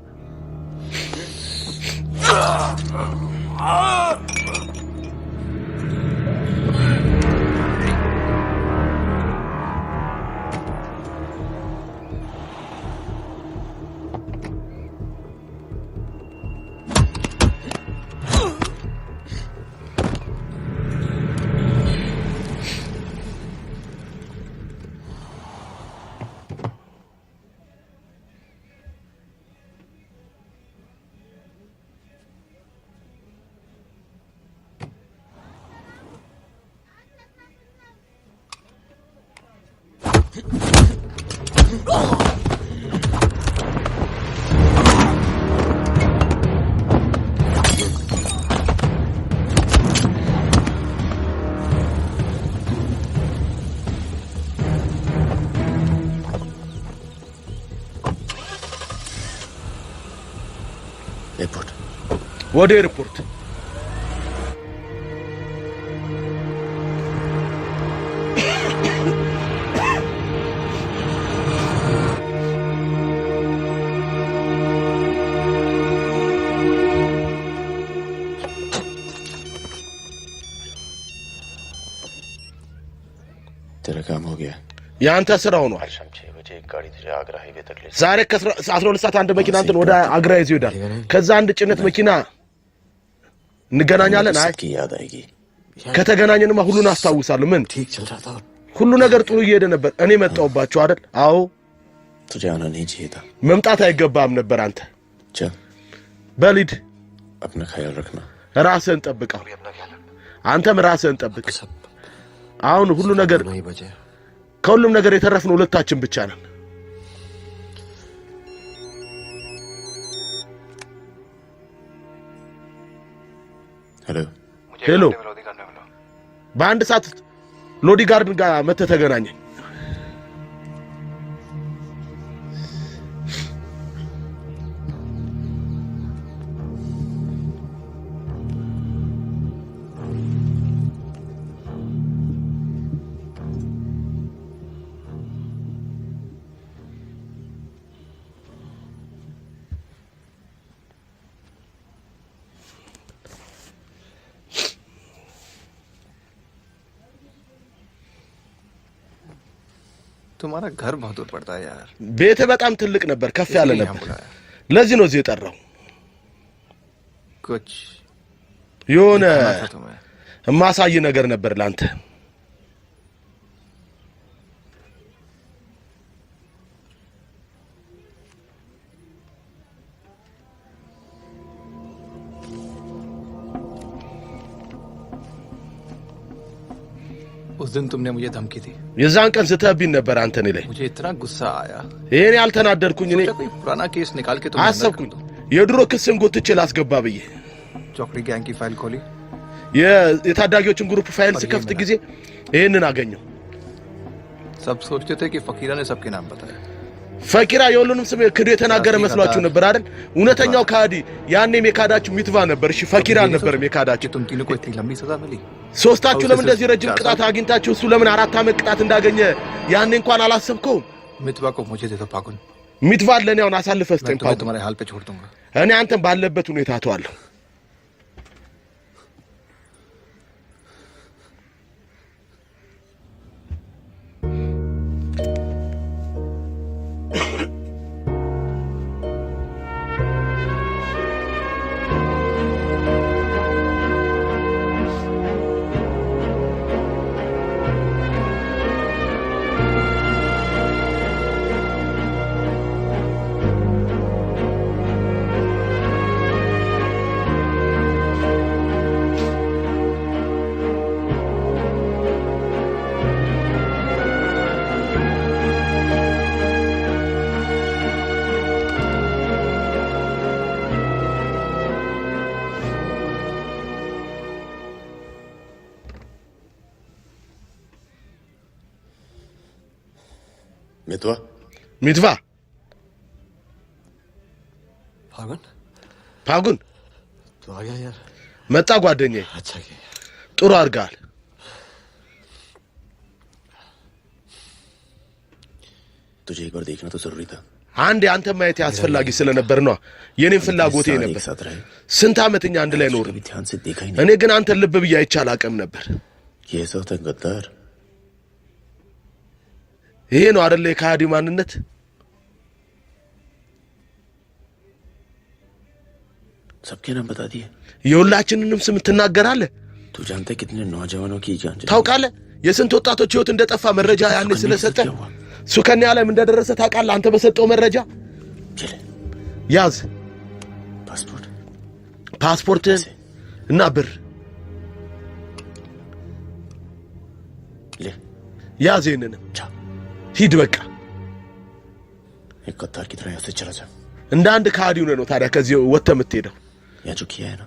एयरपोर्ट ወደ ኤርፖርት तेरा काम हो गया ያንተ ስራ ሆኗል ዛሬ ከ12 ሰዓት አንድ መኪና አንተን ወደ አግራ ይዞ ይሄዳል ከዛ አንድ ጭነት መኪና እንገናኛለን አይ ከተገናኘንማ ሁሉን አስታውሳለሁ ምን ሁሉ ነገር ጥሩ እየሄደ ነበር እኔ መጣውባችሁ አይደል አዎ तुझे आना नहीं चाहिए था መምጣት አይገባም ነበር አንተ चल በሊድ अपना ख्याल रखना ራስህን ጠብቀው አንተም ራስህን ጠብቅ አሁን ሁሉ ነገር ከሁሉም ነገር የተረፍነው ሁለታችን ብቻ ነን हेलो ሄሎ በአንድ ሰዓት ሎዲ ጋርድን ጋር መተህ ተገናኘኝ तुम्हारा घर बहुत दूर पड़ता है यार ቤት በጣም ትልቅ ነበር ከፍ ያለ ነበር ለዚህ ነው እዚህ የጠራው कुछ የሆነ ማሳይ ነገር ነበር ላንተ उस दिन तुमने मुझे धमकी दी የዛን ቀን ስተህብኝ ነበር አንተ እኔ ላይ मुझे इतना गुस्सा आया ይሄን ያልተናደርኩኝ እኔ कोई पुराना केस निकाल के तुम አሰብኩኝ የድሮ ክስን ጎትቼ ላስገባ ብዬ चौकड़ी गैंग की फाइल खोली የታዳጊዎችን ግሩፕ ፋይል ስከፍት ጊዜ ይሄንን አገኘው सब सोचते थे कि फकीरा ने सबके नाम बताया ፈቂራ የሁሉንም ስም ክዶ የተናገረ መስሏችሁ ነበር አይደል እውነተኛው ካዲ ያኔም የካዳችሁ ሚትቫ ነበር እሺ ፈቂራ ነበር የካዳችሁ तुम तीनों को इतनी लंबी सजा मिली ሶስታችሁ ለምን እንደዚህ ረጅም ቅጣት አግኝታችሁ እሱ ለምን 4 ዓመት ቅጣት እንዳገኘ ያኔ እንኳን አላሰብከው मितवा को मुझे दे दो फागुन ሚትቫ ለኔ አሁን አሳልፈህ ስጠኝ मैं तुम्हारे हाल पे छोड़ दूंगा እኔ አንተን ባለበት ሁኔታ ተዋለሁ ሚትቫ फागुन तो आ गया यार መጣ ጓደኛዬ अच्छा किया ጥሩ አድርጋል तुझे एक बार देखना तो जरूरी था አንዴ አንተ ማየት ያስፈልጋጊ ስለነበር ነው የኔን ፍላጎቴ ነበር ስንት አመትኛ አንድ ላይ ኖር እኔ ግን አንተ ልብ ብዬ አይቻል አቀም ነበር የሰው ተንገዳር ይሄ ነው አይደል የካዲ ማንነት सबके नाम बता दिए የሁላችንንም ስም ትናገራለህ तू जानते कितने नौजवानों की जान ታውቃለህ የስንት ወጣቶች ህይወት እንደጠፋ መረጃ ያኔ ስለሰጠ ሱከኛ ዓለም እንደደረሰ ታውቃለህ አንተ በሰጠው መረጃ ያዝ ፓስፖርት እና ብር ያዝ ይሄንን ሂድ በቃ एकतार की तरह ऐसे चला जा እንደ አንድ ካዲ ነው ታዲያ ከዚህ ወጥተህ የምትሄደው या जो किया है ना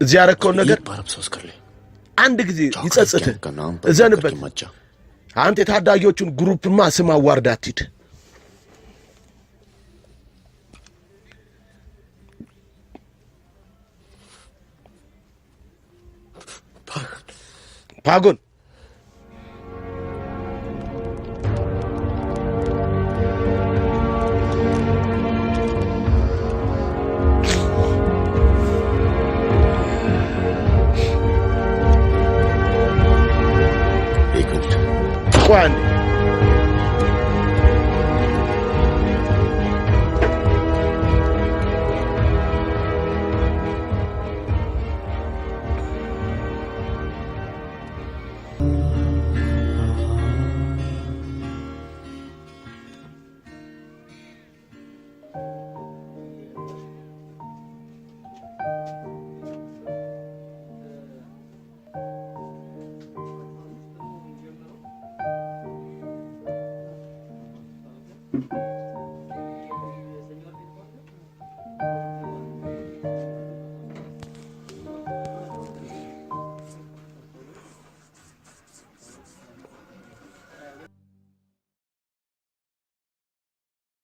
እዚህ ያረከው ነገር बार अफसोस कर ले አንድ ጊዜ ይጸጽትህ እዘንበት አንተ የታዳጊዎቹን ግሩፕማ ስም አዋርዳት ሂድ फागुन एक मिनट